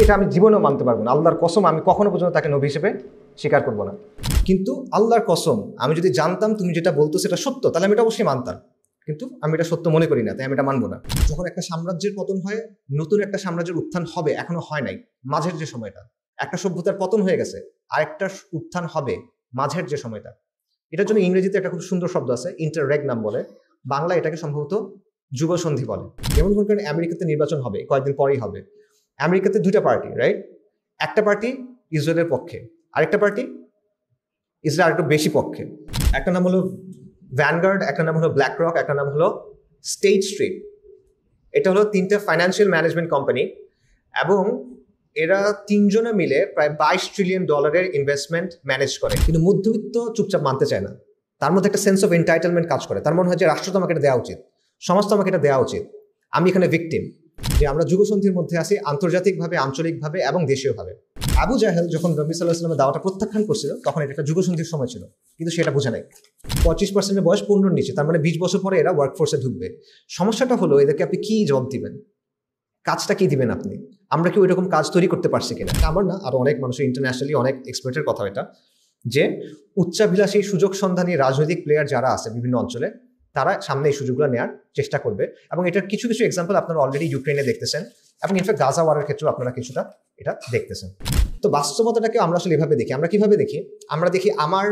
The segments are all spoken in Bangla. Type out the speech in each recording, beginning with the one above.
এটা আমি জীবনেও মানতে পারবো না। আল্লাহর কসম, আমি কখনো পর্যন্ত তাকে নবী হিসেবে স্বীকার করবো না। কিন্তু আল্লাহর কসম, আমি যদি জানতাম তুমি যেটা বলতো সেটা সত্য, তাহলে আমি এটা অবশ্যই মানতাম। কিন্তু আমি এটা সত্য মনে করি না, তাই আমি এটা মানবো না। যখন একটা সাম্রাজ্যের পতন হয়, নতুন একটা সাম্রাজ্যের উত্থান হবে, এখনো হয় নাই। মাঝের যে সময়টা, একটা সভ্যতার পতন হয়ে গেছে, আরেকটা উত্থান হবে, মাঝের যে সময়টা। এটার জন্য ইংরেজিতে একটা খুব সুন্দর শব্দ আছে, ইন্টাররেগনাম বলে। বাংলা এটাকে সম্ভবত যুগসন্ধি বলে। যেমন ধরুন করেন আমেরিকাতে নির্বাচন হবে, কয়েকদিন পরেই হবে। আমেরিকাতে দুইটা পার্টি, রাইট? একটা পার্টি ইসরায়েলের পক্ষে, আরেকটা পার্টি ইসরায়েল একটু বেশি পক্ষে। একটা নাম হলো ভ্যানগার্ড, একটা নাম হলো ব্ল্যাক রক, একটা নাম হলো স্টেট স্ট্রিট। এটা হলো তিনটা ফাইন্যান্সিয়াল ম্যানেজমেন্ট কোম্পানি, এবং এরা তিনজনে মিলে প্রায় $22 ট্রিলিয়ন ইনভেস্টমেন্ট ম্যানেজ করে। কিন্তু মধ্যবিত্ত চুপচাপ মানতে চায় না। তার মধ্যে একটা সেন্স অফ এন্টাইটেলমেন্ট কাজ করে। তার মনে হয় যে রাষ্ট্র তো আমাকে এটা দেওয়া উচিত, সমাজ তো আমাকে এটা দেওয়া উচিত, আমি এখানে ভিকটিম। যে আমরা যুগসন্ধির মধ্যে আছি, আন্তর্জাতিকভাবে, আঞ্চলিকভাবে এবং দেশীয়ভাবে। আবু জাহেল যখন নবী সাল্লাল্লাহু আলাইহি ওয়াসাল্লামের দাওয়াটা প্রত্যাখ্যান করছিল, তখন এটা একটা যুগসন্ধির সময় ছিল, কিন্তু সেটা বোঝে নাই। 25% বয়স 15-র নিচে, তার মানে 20 বছর পরে এরা ওয়ার্কফোর্সে ঢুকবে। সমস্যাটা হলো এদেরকে আপনি কি জবাব দিবেন, কাজটা কি দিবেন আপনি? আমরা কি ওই রকম কাজ তৈরি করতে পারছি কিনা? আমার না, আরো অনেক মানুষের, ইন্টারন্যাশনালি অনেক এক্সপার্টের কথা এটা, যে উচ্চাভিলাষী সুযোগ সন্ধানী রাজনৈতিক প্লেয়ার যারা আছে বিভিন্ন অঞ্চলে, তারা সামনে এই সুযোগগুলো নেওয়ার চেষ্টা করবে। এবং এটার কিছু কিছু এক্সাম্পল আপনারা অলরেডি ইউক্রেনে দেখতেছেন, এবং ইনফ্যাক্ট গাজা ওয়ারের ক্ষেত্রেও আপনারা কিছুটা এটা দেখতেছেন। তো বাস্তবতাটাকে আমরা আসলে এভাবে দেখি। আমরা কিভাবে দেখি? আমরা দেখি আমার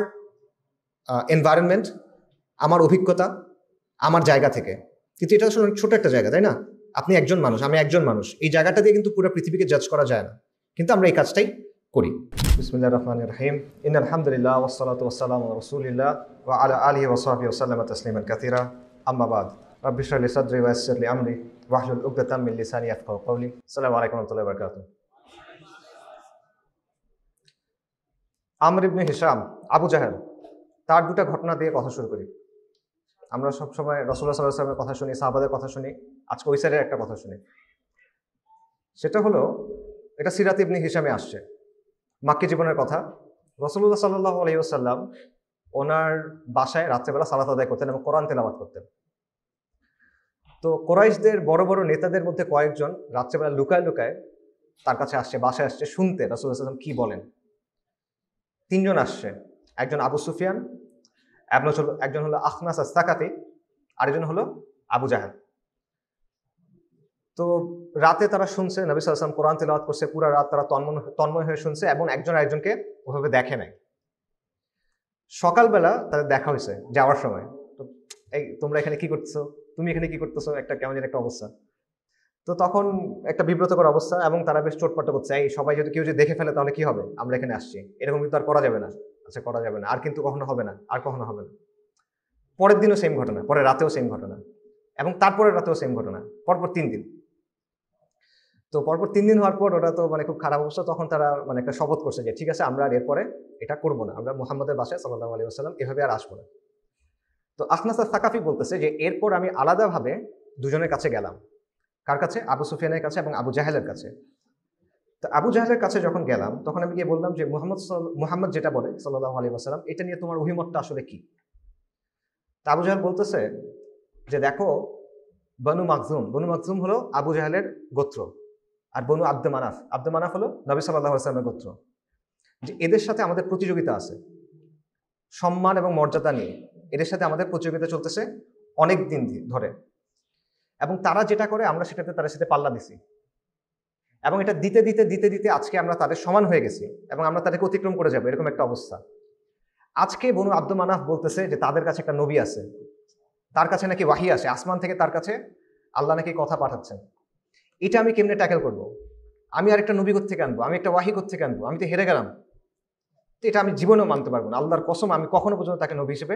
এনভায়রনমেন্ট, আমার অভিজ্ঞতা, আমার জায়গা থেকে। কিন্তু এটা আসলে ছোট একটা জায়গা, তাই না? আপনি একজন মানুষ, আমি একজন মানুষ। এই জায়গাটা দিয়ে কিন্তু পুরো পৃথিবীকে জাজ করা যায় না, কিন্তু আমরা এই কাজটাই করি। বিসমিল্লাহির রহমানির রহিম। ইন্নাল হামদুলিল্লাহ ওয়াসসালাতু ওয়াসসালামু আলা রাসূলিল্লাহ ওয়া আলা আলিহি ওয়া সাহবিহি ওয়া সাল্লামা তাসলিমান কাসীরা। আম্মা বাদ। রাব্বি ইশরাহ লি সাদরি ওয়া ইয়াসসির লি আমরি ওয়াহলুল উকদাতাম মিন লিসানি ইয়াফকাহু কওলি। আসসালামু আলাইকুম ওয়া রাহমাতুল্লাহি ওয়া বারাকাতুহু। আমর ইবনে হিশাম, আবু জাহেল, তার দুটা ঘটনা দিয়ে কথা শুরু করি। আমরা সবসময় রাসূলুল্লাহ সাল্লাল্লাহু আলাইহি ওয়াসাল্লামের কথা শুনি, সাহাবাদের কথা শুনি, আজকে ওই সাইডের একটা কথা শুনি। সেটা হলো, এটা সিরাত ইবনে হিশামে আসছে, মাক্কি জীবনের কথা। রাসূলুল্লাহ সাল্লাল্লাহু আলাইহি ওয়াসাল্লাম ওনার বাসায় রাত্রেবেলা সালাত আদায় করতেন এবং কোরআন তেলাওয়াত করতেন। তো কুরাইশদের বড় বড় নেতাদের মধ্যে কয়েকজন রাত্রেবেলা লুকায় লুকায় তার কাছে আসছে, বাসায় আসছে শুনতে রাসূলুল্লাহ সাল্লাল্লাহু আলাইহি ওয়াসাল্লাম কি বলেন। তিনজন আসছে, একজন আবু সুফিয়ান, একজন হলো আখনাস আস-সাকাফি, আরেকজন হলো আবু জাহেল। তো রাতে তারা শুনছে নবী সাল্লাল্লাহু আলাইহি ওয়াসাল্লাম কোরআন তেলাওয়াত করছে, পুরো রাত তারা তন্ময় হয়ে শুনছে, এবং একজন আরেকজনকে ওভাবে দেখে নাই। সকালবেলা তাদের দেখা হয়েছে যাওয়ার সময়। তো এই তোমরা এখানে কি করতেছো, তুমি এখানে কি করতেছো, একটা কেমন একটা অবস্থা। তো তখন একটা বিব্রতকর অবস্থা, এবং তারা বেশ চোটপাট করছে, এই সবাই যদি কেউ যদি দেখে ফেলে তাহলে কি হবে, আমরা এখানে আসছি, এরকম কিন্তু আর করা যাবে না। আচ্ছা, করা যাবে না, আর কিন্তু কখনো হবে না, আর কখনো হবে না। পরের দিনও সেম ঘটনা, পরের রাতেও সেম ঘটনা, এবং তারপরের রাতেও সেম ঘটনা, পরপর 3 দিন। তো পরপর 3 দিন হওয়ার পর ওরা তো মানে খুব খারাপ অবস্থা, তখন তারা মানে একটা শপথ করছে যে ঠিক আছে, আমরা আর এরপরে এটা করবো না, আমরা মুহাম্মদের বাসায় সাল্লাল্লাহু আলাইহি ওয়াসাল্লাম এভাবে আর আসবো না। তো আখনাস আস-সাকাফি বলতেছে যে এরপর আমি আলাদাভাবে দুজনের কাছে গেলাম। কার কাছে? আবু সুফিয়ানের কাছে এবং আবু জাহেলের কাছে। তো আবু জাহেলের কাছে যখন গেলাম, তখন আমি গিয়ে বললাম যে মুহাম্মদ যেটা বলে সাল্লাল্লাহু আলাইহি ওয়াসাল্লাম, এটা নিয়ে তোমার অভিমতটা আসলে কি? তা আবু জাহেল বলতেছে যে দেখো, বনু মাকজুম হলো আবু জাহেলের গোত্র, আর বনু আব্দে মানাফ হলো নবী সাল্লাল্লাহু আলাইহি ওয়াসাল্লামের গোত্র। যে এদের সাথে আমাদের প্রতিযোগিতা আছে সম্মান এবং মর্যাদা নিয়ে, এদের সাথে আমাদের প্রতিযোগিতা চলতেছে অনেক দিন ধরে, এবং তারা যেটা করে আমরা সেটাতে তাদের সাথে পাল্লা দিছি, এবং এটা দিতে দিতে দিতে দিতে আজকে আমরা তাদের সমান হয়ে গেছি, এবং আমরা তাদেরকে অতিক্রম করে যাবো, এরকম একটা অবস্থা। আজকে বনু আব্দে মানাফ বলতেছে যে তাদের কাছে একটা নবী আছে, তার কাছে নাকি ওয়াহি আসে আসমান থেকে, তার কাছে আল্লাহ নাকি কথা পাঠাচ্ছেন। এটা আমি কেমনে ট্যাকেল করব? আমি আর একটা নবী থেকে আনবো, আমি একটা ওয়াহি থেকে আনবো, আমি তো হেরে গেলাম। তো এটা আমি জীবনেও মানতে পারবো না। আল্লাহর কসম, আমি কখনো পর্যন্ত তাকে নবী হিসেবে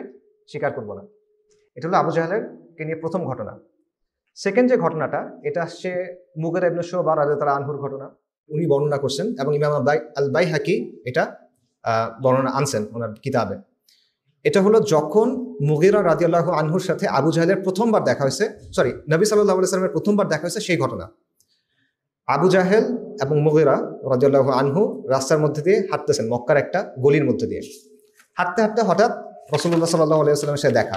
স্বীকার করবো না। এটা হলো আবু জাহেলকে নিয়ে প্রথম ঘটনা। সেকেন্ড যে ঘটনাটা, এটা আসছে মুগীরা ইবনে শুবা রাদিয়াল্লাহু আনহুর ঘটনা। উনি বর্ণনা করছেন, এবং ইমাম আল বাইহাকি এটা বর্ণনা আনছেন ওনার কিতাবে। এটা হলো যখন মুগীরা রাদিয়াল্লাহু আনহুর সাথে আবু জাহেলের প্রথমবার দেখা হয়েছে, নবী সাল্লাল্লাহু আলাইহি ওয়াসাল্লামের প্রথমবার দেখা হয়েছে, সেই ঘটনা। আবু জাহেল এবং মুগীরা রাদিয়াল্লাহু আনহু রাস্তার মধ্যে দিয়ে হাঁটতেছেন, মক্কার একটা গলির মধ্যে দিয়ে হাঁটতে হাঁটতে হঠাৎ রাসূলুল্লাহ সাল্লাল্লাহু আলাইহি ওয়াসাল্লামের সাথে দেখা।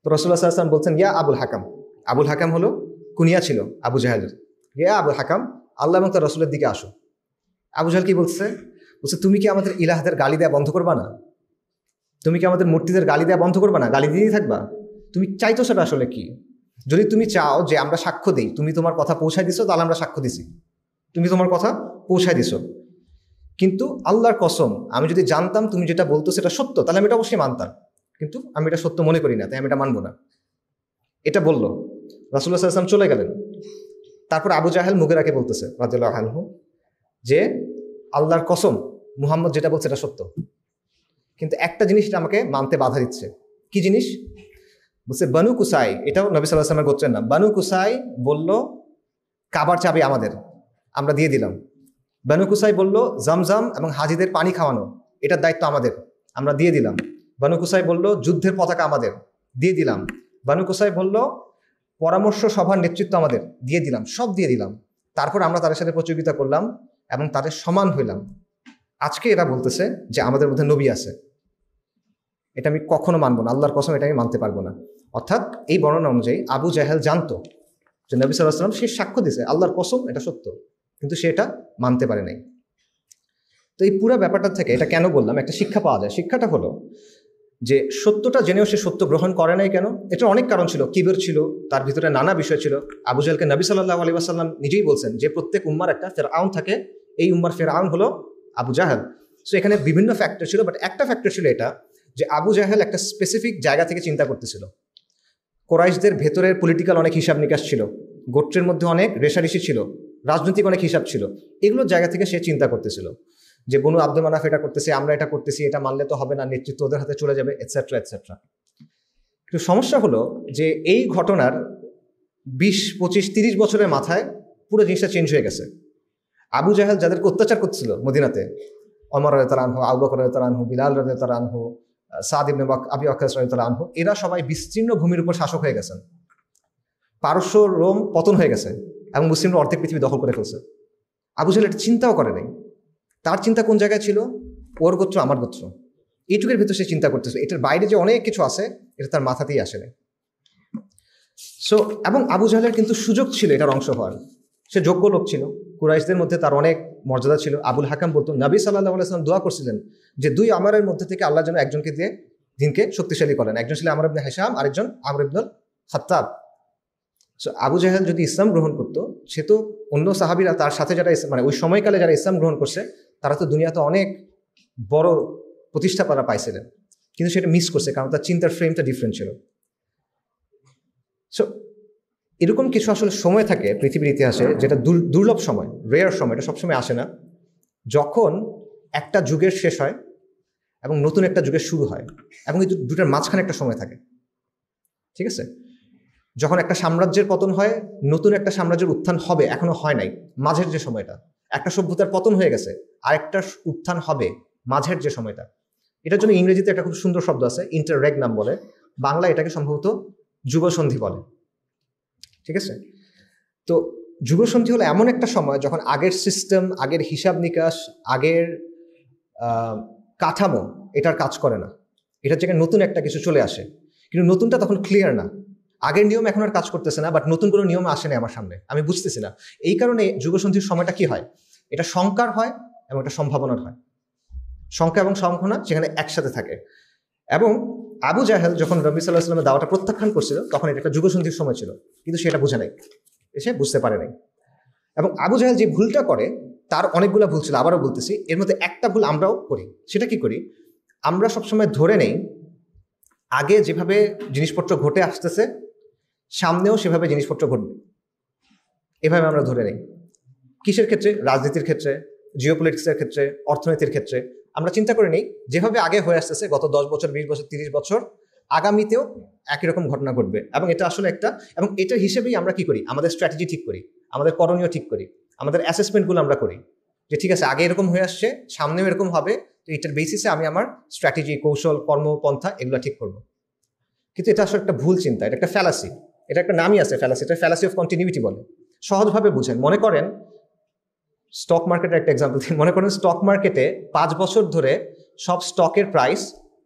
তো রাসূলুল্লাহ সাল্লাল্লাহু আলাইহি ওয়াসাল্লাম বলছেন, ইয়া আবুল হাকাম। আবুল হাকাম হলো কুনিয়া ছিল আবু জাহেলের। ইয়া আবুল হাকাম, আল্লাহ এবং তার রসুলের দিকে আসো। আবু জাহেল কি বলছে? তুমি কি আমাদের ইলাহদের গালি দেওয়া বন্ধ করবা না? তুমি কি আমাদের মূর্তিদের গালি দেওয়া বন্ধ করবা না? গালি দিয়েই থাকবা? তুমি চাইতো সেটা আসলে কি? যদি তুমি চাও যে আমরা সাক্ষ্য দিই, তুমি তোমার কথা পৌঁছায় দিছো, তাহলে আমরা সাক্ষ্য দিছি, তুমি তোমার কথা পৌঁছায় দিছো। কিন্তু আল্লাহর কসম, আমি যদি জানতাম তুমি যেটা বলতো সেটা সত্য, তাহলে আমি এটা অবশ্যই মানতাম, কিন্তু আমি এটা সত্য মনে করি না, তাই আমি এটা মানবো না। এটা বললো। রাসূলুল্লাহ সাল্লাল্লাহু আলাইহি ওয়াসাল্লাম চলে গেলেন। তারপর আবু জাহেল মুগিরাকে বলতেছে রাদিয়াল্লাহু আনহু যে আল্লাহর কসম, মুহাম্মদ যেটা বলছে এটা সত্য, কিন্তু একটা জিনিস আমাকে মানতে বাধা দিচ্ছে। কি জিনিস? বলছে বানু কুসাই, এটাও নবী সাল্লাল্লাহু আলাইহি ওয়াসাল্লামের গোত্রের নাম। বানু কুসাই বলল কাবার চাবি আমাদের, আমরা দিয়ে দিলাম। বানু কুসাই বলল জামজাম এবং হাজিদের পানি খাওয়ানো, এটার দায়িত্ব আমাদের, আমরা দিয়ে দিলাম। বানু কুসাই বলল যুদ্ধের পতাকা আমাদের, দিয়ে দিলাম। বানু কুসাই বলল পরামর্শ সভার নেতৃত্ব আমাদের, দিয়ে দিলাম, সব দিয়ে দিলাম। তারপর আমরা তাদের সাথে প্রতিযোগিতা করলাম এবং তাদের সমান হইলাম। আজকে এরা বলতেছে যে আমাদের মধ্যে নবী আছে। এটা আমি কখনো মানবো না, আল্লাহর কসম এটা আমি মানতে পারবো না। অর্থাৎ এই বর্ণনা অনুযায়ী আবু জাহেল জানতো যে নবী সাল্লাল্লাহু আলাইহি ওয়াসাল্লাম সে সাক্ষ্য দিছে আল্লাহর কসম এটা সত্য, কিন্তু সে এটা মানতে পারে নাই। তো এই পুরো ব্যাপারটা থেকে এটা কেন বললাম, একটা শিক্ষা পাওয়া যায়। শিক্ষাটা হলো যে সত্যটা জেনেও সে সত্য গ্রহণ করে নাই কেন? এটা অনেক কারণ ছিল। কিবর ছিল, তার ভিতরে নানা বিষয় ছিল। আবু জাহেলকে নবী সাল্লাল্লাহু আলাইহি ওয়াসাল্লাম নিজেই বলছেন যে প্রত্যেক উম্মার একটা ফেরআউন থাকে, এই উম্মার ফেরআউন হলো আবু জাহেল। সো এখানে বিভিন্ন ফ্যাক্টর ছিল, বাট একটা ফ্যাক্টর ছিল এটা যে আবু জাহেল একটা স্পেসিফিক জায়গা থেকে চিন্তা করতেছিল। কোরাইশদের ভেতরের পলিটিক্যাল অনেক হিসাব নিকাশ ছিল, গোত্রের মধ্যে অনেক রেশারেশি ছিল, রাজনৈতিক অনেক হিসাব ছিল। এগুলোর জায়গা থেকে সে চিন্তা করতেছিল যে বনু আব্দুল মানাফ এটা করতেছে, আমরা এটা করতেছি, এটা মানলে তো হবে না, নেতৃত্ব ওদের হাতে চলে যাবে, এটসেট্রা এটসেট্রা। কিন্তু সমস্যা হলো যে এই ঘটনার 20, 25, 30 বছরের মাথায় পুরো জিনিসটা চেঞ্জ হয়ে গেছে। আবু জাহেল যাদেরকে অত্যাচার করছিল মদিনাতে, ওমর রাদিয়াল্লাহু আনহু, আবু বকর রাদিয়াল্লাহু আনহু, বিলাল রাদিয়াল্লাহু আনহু, সাদ ইবনে আবি ওয়াক্কাস রাদিয়াল্লাহু আনহু, এরা সবাই বিস্তীর্ণ ভূমির উপর শাসক হয়ে গেছেন। পারস্য রোম পতন হয়ে গেছে এবং মুসলিমরা অর্ধেক পৃথিবী দখল করে ফেলছে। আবু জাহেল এটা চিন্তাও করে নাই। তার চিন্তা কোন জায়গায় ছিল? ওর গোত্র আমার গোত্র, এইটুকের ভিতরে সে চিন্তা করতেছে। এটার বাইরে যে অনেক কিছু আছে এটা তার মাথাতেই আসে না। সো এবং আবু জাহেলের কিন্তু সুযোগ ছিল এটার অংশ হওয়ার, সে যোগ্য লোক ছিল, কুরাইশদের মধ্যে তার অনেক মর্যাদা ছিল। আবুল হাকাম বলতো নবী সাল্লাল্লাহু আলাইহি ওয়াসাল্লাম দোয়া করছিলেন যে 2 আমরের মধ্যে থেকে আল্লাহ যেন একজনকে দিয়ে দিনকে শক্তিশালী করেন। একজন ছিল আমর ইবনে হিশাম, আরেকজন আমর ইবনুল খাত্তাব। সো আবু জাহেল যদি ইসলাম গ্রহণ করতো, সে তো অন্য সাহাবীরা তার সাথে যারা মানে ওই সময়কালে যারা ইসলাম গ্রহণ করছে তারা তো দুনিয়াতে অনেক বড় প্রতিষ্ঠা তারা পাইছিলেন, কিন্তু সেটা মিস করছে কারণ তার চিন্তার ফ্রেমটা ডিফারেন্ট ছিল। সো এরকম কিছু আসলে সময় থাকে পৃথিবীর ইতিহাসে যেটা দুর্লভ সময়, রেয়ার সময়, এটা সবসময় আসে না, যখন একটা যুগের শেষ হয় এবং নতুন একটা যুগের শুরু হয়, এবং এই দুটার মাঝখানে একটা সময় থাকে। ঠিক আছে? যখন একটা সাম্রাজ্যের পতন হয়, নতুন একটা সাম্রাজ্যের উত্থান হবে, এখনো হয় নাই, মাঝের যে সময়টা। একটা সভ্যতার পতন হয়ে গেছে, আরেকটা উত্থান হবে, মাঝের যে সময়টা। এটার জন্য ইংরেজিতে একটা খুব সুন্দর শব্দ আছে, ইন্টাররেগনাম বলে, বাংলা এটাকে সম্ভবত যুগসন্ধি বলে। ঠিক আছে? তো যুগসন্ধি হলো এমন একটা সময় যখন আগের সিস্টেম, আগের হিসাব নিকাশ, আগের কাঠামো এটার কাজ করে না, এটার জায়গায় নতুন একটা কিছু চলে আসে, কিন্তু নতুনটা তখন ক্লিয়ার না। আগের নিয়ম এখন আর কাজ করতেছে না, বাট নতুন কোনো নিয়ম আসে না আমার সামনে, আমি বুঝতেছি না। এই কারণে যুগসন্ধির সময়টা কি হয়, এটা শঙ্কার হয় এবং এটা সম্ভাবনার হয়। শঙ্কা এবং সম্ভাবনা সেখানে একসাথে থাকে। এবং আবু জাহেল যখন নবী সাল্লাল্লাহু আলাইহি ওয়াসাল্লামের দাওয়াটা প্রত্যাখ্যান করছিল, তখন এটা একটা যুগসন্ধির সময় ছিল, কিন্তু সেটা বুঝে নাই, সে বুঝতে পারে নাই। এবং আবু জাহেল যে ভুলটা করে, তার অনেকগুলো ভুল ছিল, আবারও বলতেছি, এর মধ্যে একটা ভুল আমরাও করি। সেটা কি করি? আমরা সবসময় ধরে নেই আগে যেভাবে জিনিসপত্র ঘটে আসতেছে সামনেও সেভাবে জিনিসপত্র ঘটবে, এভাবে আমরা ধরে নেই। কিসের ক্ষেত্রে? রাজনীতির ক্ষেত্রে, জিওপলিটিক্সের ক্ষেত্রে, অর্থনীতির ক্ষেত্রে। আমরা চিন্তা করে নিই যেভাবে আগে হয়ে আসতেছে গত 10 বছর, 20 বছর, 30 বছর, আগামীতেও একই রকম ঘটনা ঘটবে। এবং এটা আসলে একটা, এবং এটার হিসেবেই আমরা কি করি, আমাদের স্ট্র্যাটেজি ঠিক করি, আমাদের করণীয় ঠিক করি, আমাদের অ্যাসেসমেন্টগুলো আমরা করি যে ঠিক আছে আগে এরকম হয়ে আসছে, সামনেও এরকম হবে, তো এটার বেসিসে আমি আমার স্ট্র্যাটেজি, কৌশল, কর্মপন্থা এগুলো ঠিক করবো। কিন্তু এটা আসলে একটা ভুল চিন্তা, এটা একটা ফ্যালাসি, এটা একটা নামই আছে ফ্যালাসি, এটা ফ্যালাসি অফ কন্টিনিউইটি বলে। সহজভাবে বুঝেন, মনে করেন স্টক মার্কেটের একটা এক্সাম্পল দিন। মনে করেন স্টক মার্কেটে 5 বছর ধরে সব স্টকের প্রাইস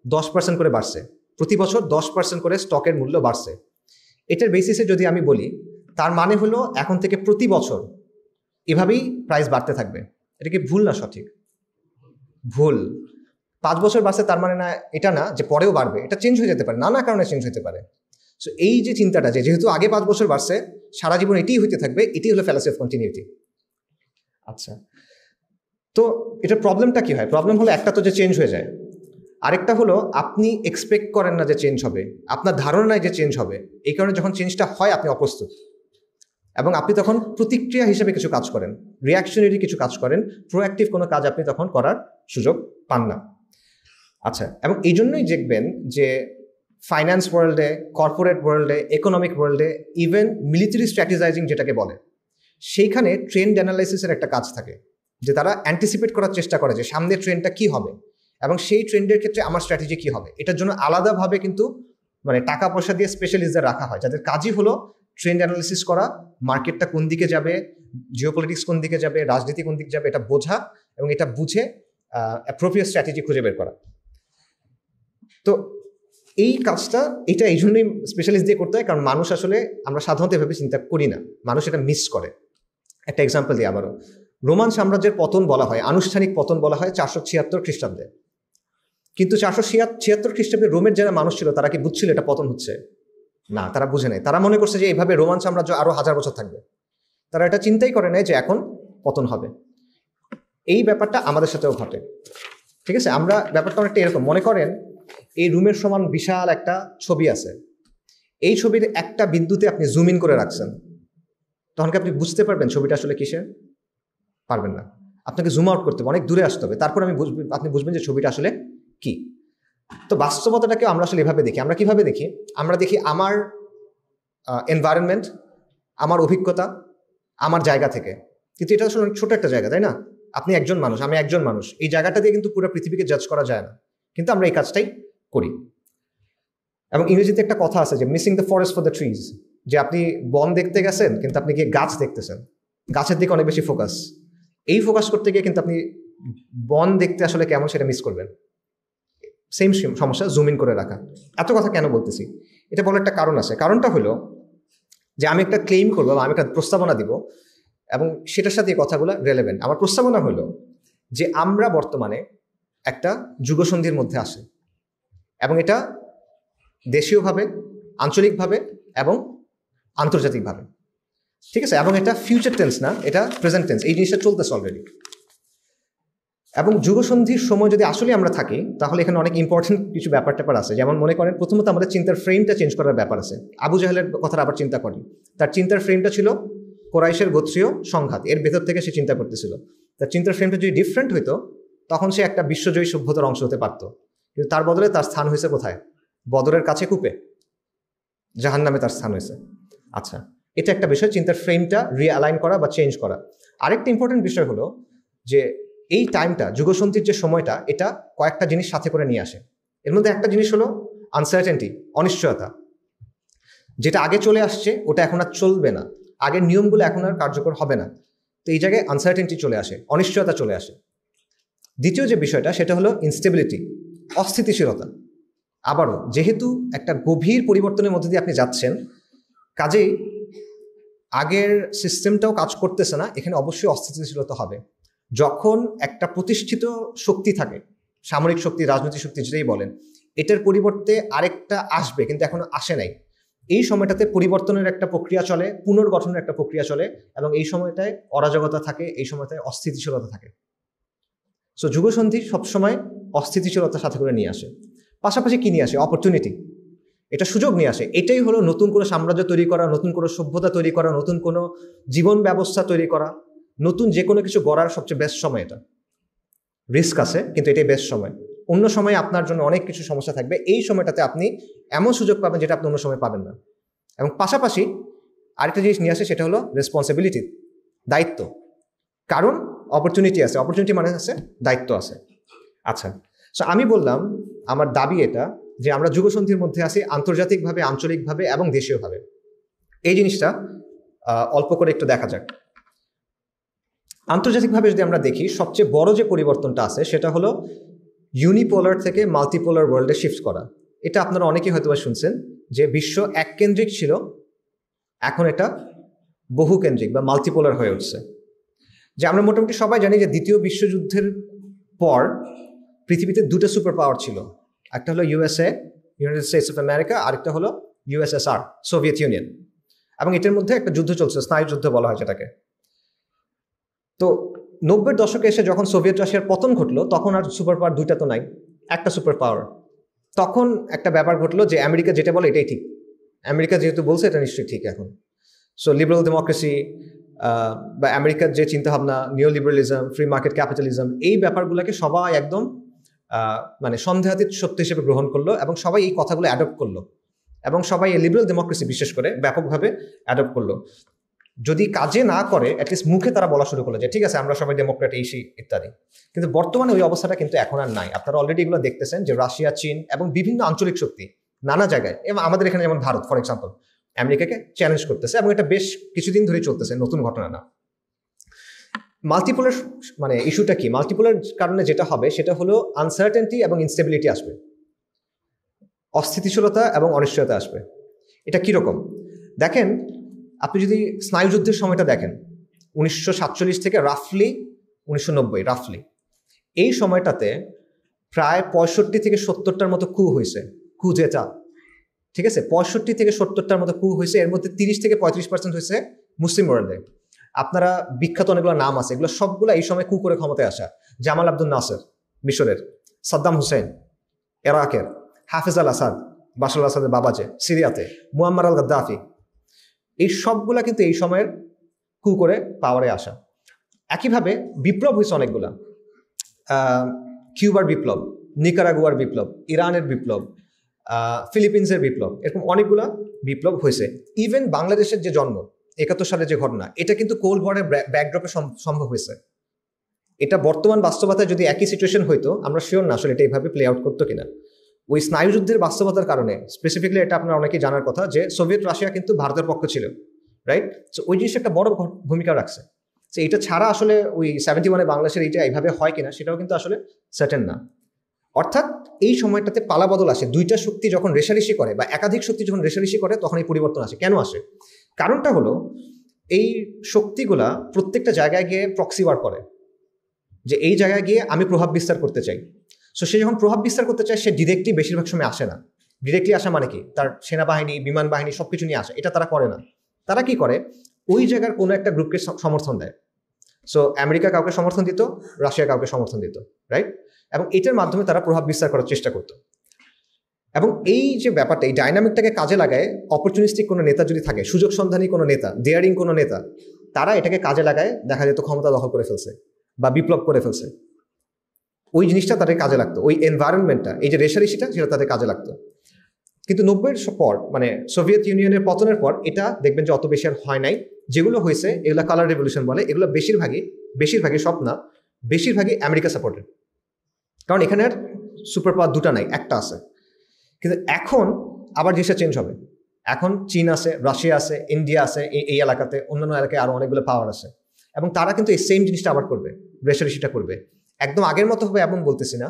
10% করে বাড়ছে, প্রতি বছর 10% করে স্টকের মূল্য বাড়ছে। এটার বেসিসে যদি আমি বলি, তার মানে হলো এখন থেকে প্রতি বছর এভাবেই প্রাইস বাড়তে থাকবে। এটা কি ভুল না সঠিক? ভুল। 5 বছর বাড়ছে তার মানে না এটা না যে পরেও বাড়বে, এটা চেঞ্জ হয়ে যেতে পারে, নানা কারণে চেঞ্জ হতে পারে। সো এই যে চিন্তাটা যে যেহেতু আগে 5 বছর বাড়ছে সারা জীবন এটাই হইতে থাকবে, এটি হলো ফ্যালাসি অফ কন্টিনিউটি। আচ্ছা, তো এটার প্রবলেমটা কি হয়? প্রবলেম হলো একটা তো যে চেঞ্জ হয়ে যায়, আরেকটা হলো আপনি এক্সপেক্ট করেন না যে চেঞ্জ হবে, আপনার ধারণা নাই যে চেঞ্জ হবে। এই কারণে যখন চেঞ্জটা হয় আপনি অপ্রস্তুত, এবং আপনি তখন প্রতিক্রিয়া হিসেবে কিছু কাজ করেন, রিয়াকশনারি কিছু কাজ করেন, প্রোঅ্যাক্টিভ কোনো কাজ আপনি তখন করার সুযোগ পান না। আচ্ছা, এবং এই জন্যই দেখবেন যে ফাইন্যান্স ওয়ার্ল্ডে, কর্পোরেট ওয়ার্ল্ডে, ইকোনমিক ওয়ার্ল্ডে, ইভেন মিলিটারি স্ট্র্যাটেজাইজিং যেটাকে বলে, সেইখানে ট্রেন্ড অ্যানালাইসিসের একটা কাজ থাকে, যে তারা অ্যান্টিসিপেট করার চেষ্টা করে যে সামনের ট্রেন্ডটা কি হবে এবং সেই ট্রেন্ডের ক্ষেত্রে আমার স্ট্র্যাটেজি কি হবে। এটার জন্য আলাদাভাবে কিন্তু মানে টাকা পয়সা দিয়ে স্পেশালিস্টদের রাখা হয়, যাদের কাজই হলো ট্রেন্ড অ্যানালিসিস করা, মার্কেটটা কোন দিকে যাবে, জিওপলিটিক্স কোন দিকে যাবে, রাজনীতি কোন দিকে যাবে, এটা বোঝা এবং এটা বুঝে অ্যাপ্রোপ্রিয়েট স্ট্র্যাটেজি খুঁজে বের করা। তো এই কাজটা এটা এই জন্যই স্পেশালিস্ট দিয়ে করতে হয়, কারণ মানুষ আসলে আমরা সাধারণত এভাবে চিন্তা করি না, মানুষ এটা মিস করে। একটা এক্সাম্পল দিই আবারও, রোমান সাম্রাজ্যের পতন বলা হয়, আনুষ্ঠানিক পতন বলা হয় 476 খ্রিস্টাব্দে। কিন্তু 476 খ্রিস্টাব্দে রোমের যারা মানুষ ছিল তারা কি বুঝছিল এটা পতন হচ্ছে? না, তারা বুঝে নাই। তারা মনে করছে যে এইভাবে রোমান সাম্রাজ্য আরো 1000 বছর থাকবে। তারা এটা চিন্তাই করে নাই যে এখন পতন হবে। এই ব্যাপারটা আমাদের সাথেও ঘটে, ঠিক আছে? আমরা ব্যাপারটা অনেকটা এরকম মনে করেন, এই রুমের সমান বিশাল একটা ছবি আছে, এই ছবির একটা বিন্দুতে আপনি জুম ইন করে রাখছেন, তখন কি আপনি বুঝতে পারবেন ছবিটা আসলে কিসের? পারবেন না। আপনাকে জুম আউট করতে হবে, অনেক দূরে আসতে হবে, তারপর আপনি বুঝবেন যে ছবিটা আসলে কি। তো বাস্তবতাটাকে আমরা আসলে এভাবে দেখি। আমরা কিভাবে দেখি? আমরা দেখি আমার এনভায়রনমেন্ট, আমার অভিজ্ঞতা, আমার জায়গা থেকে। কিন্তু এটা আসলে অনেক ছোট একটা জায়গা, তাই না? আপনি একজন মানুষ, আমি একজন মানুষ, এই জায়গাটা দিয়ে কিন্তু পুরো পৃথিবীকে জাজ করা যায় না, কিন্তু আমরা এই কাজটাই করি। এবং ইংরেজিতে একটা কথা আছে যে missing the forest for the trees, যে আপনি বন দেখতে গেছেন কিন্তু আপনি গিয়ে গাছ দেখতেছেন, গাছের দিকে অনেক বেশি ফোকাস। এই ফোকাস করতে গিয়ে কিন্তু আপনি বন দেখতে আসলে কেমন সেটা মিস করবেন। সেম সমস্যা জুম ইন করে রাখা। এত কথা কেন বলতেছি? এটা বলার একটা কারণ আছে। কারণটা হলো যে আমি একটা ক্লেইম করবো, আমি একটা প্রস্তাবনা দিব, এবং সেটার সাথে এই কথাগুলো রেলেভেন্ট। আমার প্রস্তাবনা হলো যে আমরা বর্তমানে একটা যুগসন্ধির মধ্যে আসে, এবং এটা দেশীয়ভাবে, আঞ্চলিকভাবে এবং আন্তর্জাতিকভাবে, ঠিক আছে? এবং এটা ফিউচার টেন্স না, এটা প্রেজেন্ট টেন্স। এই জিনিসটা চলতেছে অলরেডি। এবং যুগসন্ধির সময় যদি আসলে আমরা থাকি, তাহলে এখানে অনেক ইম্পর্টেন্ট কিছু ব্যাপার ট্যাপার আছে। যেমন মনে করেন, প্রথমত আমাদের চিন্তার ফ্রেমটা চেঞ্জ করার ব্যাপার আছে। আবু জাহেলের কথাটা আবার চিন্তা করেন, তার চিন্তার ফ্রেমটা ছিল কোরাইশের গোত্রীয় সংঘাত, এর ভেতর থেকে সে চিন্তা করতেছিল। তার চিন্তার ফ্রেমটা যদি ডিফারেন্ট হইতো, তখন সে একটা বিশ্বজয়ী সভ্যতার অংশ হতে পারত। কিন্তু তার বদলে তার স্থান হয়েছে কোথায়? বদরের কাছে কূপে, জাহান্নামে তার স্থান হয়েছে। আচ্ছা, এটা একটা বিষয়, চিন্তার ফ্রেমটা রিঅ্যালাইন করা বা চেঞ্জ করা। আরেকটা ইম্পর্টেন্ট বিষয় হলো যে এই টাইমটা, যুগসন্ধির যে সময়টা, এটা কয়েকটা জিনিস সাথে করে নিয়ে আসে। এর মধ্যে একটা জিনিস হলো আনসার্টেনটি, অনিশ্চয়তা। যেটা আগে চলে আসছে ওটা এখন আর চলবে না, আগের নিয়মগুলো এখন আর কার্যকর হবে না। তো এই জায়গায় আনসার্টেনটি চলে আসে, অনিশ্চয়তা চলে আসে। দ্বিতীয় যে বিষয়টা সেটা হলো ইনস্টেবিলিটি, অস্থিতিশীলতা। আবারও যেহেতু একটা গভীর পরিবর্তনের মধ্যে দিয়ে আপনি যাচ্ছেন, কাজেই আগের সিস্টেমটাও কাজ করতেছে না, এখানে অবশ্যই অস্থিতিশীলতা হবে। যখন একটা প্রতিষ্ঠিত শক্তি থাকে, সামরিক শক্তি, রাজনৈতিক শক্তি, যেটাই বলেন, এটার পরিবর্তে আরেকটা আসবে কিন্তু এখনো আসে নাই, এই সময়টাতে পরিবর্তনের একটা প্রক্রিয়া চলে, পুনর্গঠনের একটা প্রক্রিয়া চলে, এবং এই সময়টায় অরাজকতা থাকে, এই সময়টায় অস্থিতিশীলতা থাকে। সো যুগসন্ধি সবসময় অস্থিতিশীলতার সাথে করে নিয়ে আসে। পাশাপাশি কি নিয়ে আসে? অপরচুনিটি, এটা সুযোগ নিয়ে আসে। এটাই হলো নতুন কোনো সাম্রাজ্য তৈরি করা, নতুন কোনো সভ্যতা তৈরি করা, নতুন কোনো জীবন ব্যবস্থা তৈরি করা, নতুন যে কোনো কিছু গড়ার সবচেয়ে বেস্ট সময়। এটা রিস্ক আছে, কিন্তু এটাই বেস্ট সময়। অন্য সময় আপনার জন্য অনেক কিছু সমস্যা থাকবে, এই সময়টাতে আপনি এমন সুযোগ পাবেন যেটা আপনি অন্য সময় পাবেন না। এবং পাশাপাশি আরেকটা জিনিস নিয়ে আসে, সেটা হলো রেসপন্সিবিলিটি, দায়িত্ব। কারণ অপরচুনিটি আছে, অপরচুনিটি মানে আছে দায়িত্ব আছে। আচ্ছা, সো আমি বললাম আমার দাবি এটা যে আমরা যুগসন্ধির মধ্যে আছি, আন্তর্জাতিকভাবে, আঞ্চলিকভাবে এবং দেশীয়ভাবে। এই জিনিসটা অল্প করে একটু দেখা যাক। আন্তর্জাতিকভাবে যদি আমরা দেখি, সবচেয়ে বড় যে পরিবর্তনটা আছে সেটা হলো ইউনিপোলার থেকে মাল্টিপোলার ওয়ার্ল্ডে শিফট করা। এটা আপনারা অনেকেই হয়তো শুনছেন যে বিশ্ব এককেন্দ্রিক ছিল, এখন এটা বহুকেন্দ্রিক বা মাল্টিপোলার হয়ে উঠছে। যে আমরা মোটামুটি সবাই জানি যে দ্বিতীয় বিশ্বযুদ্ধের পর পৃথিবীতে দুটো সুপার পাওয়ার ছিল, একটা হলো USA, United states of America, আরেকটা হলো ইউএসএসআর, সোভিয়েত ইউনিয়ন। এবং এটার মধ্যে একটা যুদ্ধ চলছে, স্নায়ু যুদ্ধ বলা হয় যেটাকে। তো 90-এর দশকে এসে যখন সোভিয়েত রাশিয়ার পতন ঘটলো, তখন আর সুপার পাওয়ার দুইটা তো নাই, একটা সুপার পাওয়ার। তখন একটা ব্যাপার ঘটলো যে আমেরিকা যেটা বলে এটাই ঠিক, আমেরিকা যেহেতু বলছে এটা নিশ্চয়ই ঠিক এখন। সো লিবারাল ডেমোক্রেসি বা আমেরিকার যে চিন্তাভাবনা, নিও লিবারালিজম, ফ্রি মার্কেট ক্যাপিটালিজম, এই ব্যাপারগুলোকে সবাই একদম মানে সন্দেহাতীত সত্য হিসেবে গ্রহণ করলো এবং সবাই এই কথাগুলো অ্যাডপ্ট করলো এবং সবাই এই লিবারাল ডেমোক্রেসি বিশেষ করে ব্যাপকভাবে অ্যাডপ্ট করলো। যদি কাজে না করে অ্যাটলিস্ট মুখে তারা বলা শুরু করলো যে ঠিক আছে আমরা সবাই ডেমোক্রেট, এই সেই ইত্যাদি। কিন্তু বর্তমানে ওই অবস্থাটা কিন্তু এখন আর নাই। আপনারা অলরেডি এগুলো দেখতেছেন যে রাশিয়া, চীন এবং বিভিন্ন আঞ্চলিক শক্তি নানা জায়গায়, এবং আমাদের এখানে যেমন ভারত ফর এক্সাম্পল আমেরিকাকে চ্যালেঞ্জ করতেছে, এবং এটা বেশ কিছুদিন ধরেই চলতেছে, নতুন ঘটনা না। মাল্টিপোলার মানে ইস্যুটা কি? মাল্টিপোলার কারণে যেটা হবে সেটা হলো আনসার্টেনটি এবং ইনস্টেবিলিটি আসবে, অস্থিতিশীলতা এবং অনিশ্চয়তা আসবে। এটা কিরকম দেখেন, আপনি যদি স্নায়ুযুদ্ধের সময়টা দেখেন 1947 থেকে রাফলি 1990, রাফলি এই সময়টাতে প্রায় 65 থেকে 70টার মতো কু হয়েছে, কু যেটা ঠিক আছে 65 থেকে 70টার মতো কু হয়েছে। এর মধ্যে 30 থেকে 35% হয়েছে মুসলিম ওয়ার্ল্ডে। আপনারা বিখ্যাত অনেকগুলো নাম আছে, এগুলো সবগুলো এই সময় কু করে ক্ষমতায় আসা। জামাল আব্দুল নাসের মিশরের, সাদ্দাম হুসেন ইরাকের, হাফিজ আল আসাদ বাশার আল আসাদের বাবাজে সিরিয়াতে, মুয়াম্মার আল গাদ্দাফি, এই সবগুলা কিন্তু এই সময়ের কু করে পাওয়ারে আসা। একইভাবে বিপ্লব হয়েছে অনেকগুলা, কিউবার বিপ্লব, নিকারাগুয়ার বিপ্লব, ইরানের বিপ্লব, ফিলিপিন্সের বিপ্লব, এরকম অনেকগুলা বিপ্লব হয়েছে। ইভেন বাংলাদেশের যে জন্ম 71 সালে যে ঘটনা, এটা কিন্তু কোল্ড ওয়ারের ব্যাকড্রপে সম্ভব হয়েছে। এটা বর্তমান বাস্তবতায় যদি একই সিচুয়েশন হইতো, আমরা শিওর না আসলে এটা এইভাবে প্লে আউট করতো কিনা। ওই স্নায়ুযুদ্ধের বাস্তবতার কারণে স্পেসিফিকলি এটা আপনার অনেকেই জানার কথা যে সোভিয়েত রাশিয়া কিন্তু ভারতের পক্ষ ছিল, রাইট? সো ওই জিনিসটা একটা বড় ভূমিকা রাখছে। তো এটা ছাড়া আসলে ওই 71-এ বাংলাদেশের এইটা এইভাবে হয় কিনা সেটাও কিন্তু আসলে সার্টেন না। অর্থাৎ এই সময়টাতে পালাবদল আসে, দুইটা শক্তি যখন রেশারেশি করে বা একাধিক শক্তি যখন রেশারেশি করে তখন এই পরিবর্তন আসে। কেন আসে? কারণটা হলো এই শক্তিগুলা প্রত্যেকটা জায়গায় গিয়ে প্রক্সি ওয়ার করে, যে এই জায়গায় গিয়ে আমি প্রভাব বিস্তার করতে চাই। সো সে যখন প্রভাব বিস্তার করতে চায়, সে ডিরেক্টলি বেশিরভাগ সময় আসে না। ডিরেক্টলি আসা মানে কি? তার সেনাবাহিনী, বিমান বাহিনী সবকিছু নিয়ে আসে, এটা তারা করে না। তারা কি করে? ওই জায়গার কোনো একটা গ্রুপকে সমর্থন দেয়। সো আমেরিকা কাউকে সমর্থন দিত, রাশিয়া কাউকে সমর্থন দিত, রাইট? এবং এটার মাধ্যমে তারা প্রভাব বিস্তার করার চেষ্টা করতো। এবং এই যে ব্যাপারটা, এই ডাইনামিকটাকে কাজে লাগায় অপরচুনিস্টিক কোনো নেতা যদি থাকে, সুযোগ সন্ধানী কোনো নেতা, ডেয়ারিং কোনো নেতা, তারা এটাকে কাজে লাগায়, দেখা যেত ক্ষমতা দখল করে ফেলছে বা বিপ্লব করে ফেলছে। ওই জিনিসটা তাদের কাজে লাগতো, ওই এনভায়রনমেন্টটা, এই যে রেশারেশিটা, সেটা তাদের কাজে লাগতো। কিন্তু 90-এর পর মানে সোভিয়েত ইউনিয়নের পতনের পর এটা দেখবেন যে অত বেশি আর হয় নাই। যেগুলো হয়েছে এগুলো কালার রেভলিউশন বলে, এগুলো বেশিরভাগই সব না, বেশিরভাগই আমেরিকা সাপোর্টেড। কারণ এখানে আর সুপার পাওয়ার দুটা নাই, একটা আছে। কিন্তু এখন আবার জিনিসটা চেঞ্জ হবে। এখন চীন আছে, রাশিয়া আছে, ইন্ডিয়া আছে, এই এলাকাতে, অন্যান্য এলাকায় আরো অনেকগুলো পাওয়ার আছে, এবং তারা কিন্তু এই সেম জিনিসটা আবার করবে, রেশারেশিটা করবে। একদম আগের মতো হবে এমন বলতেছি না,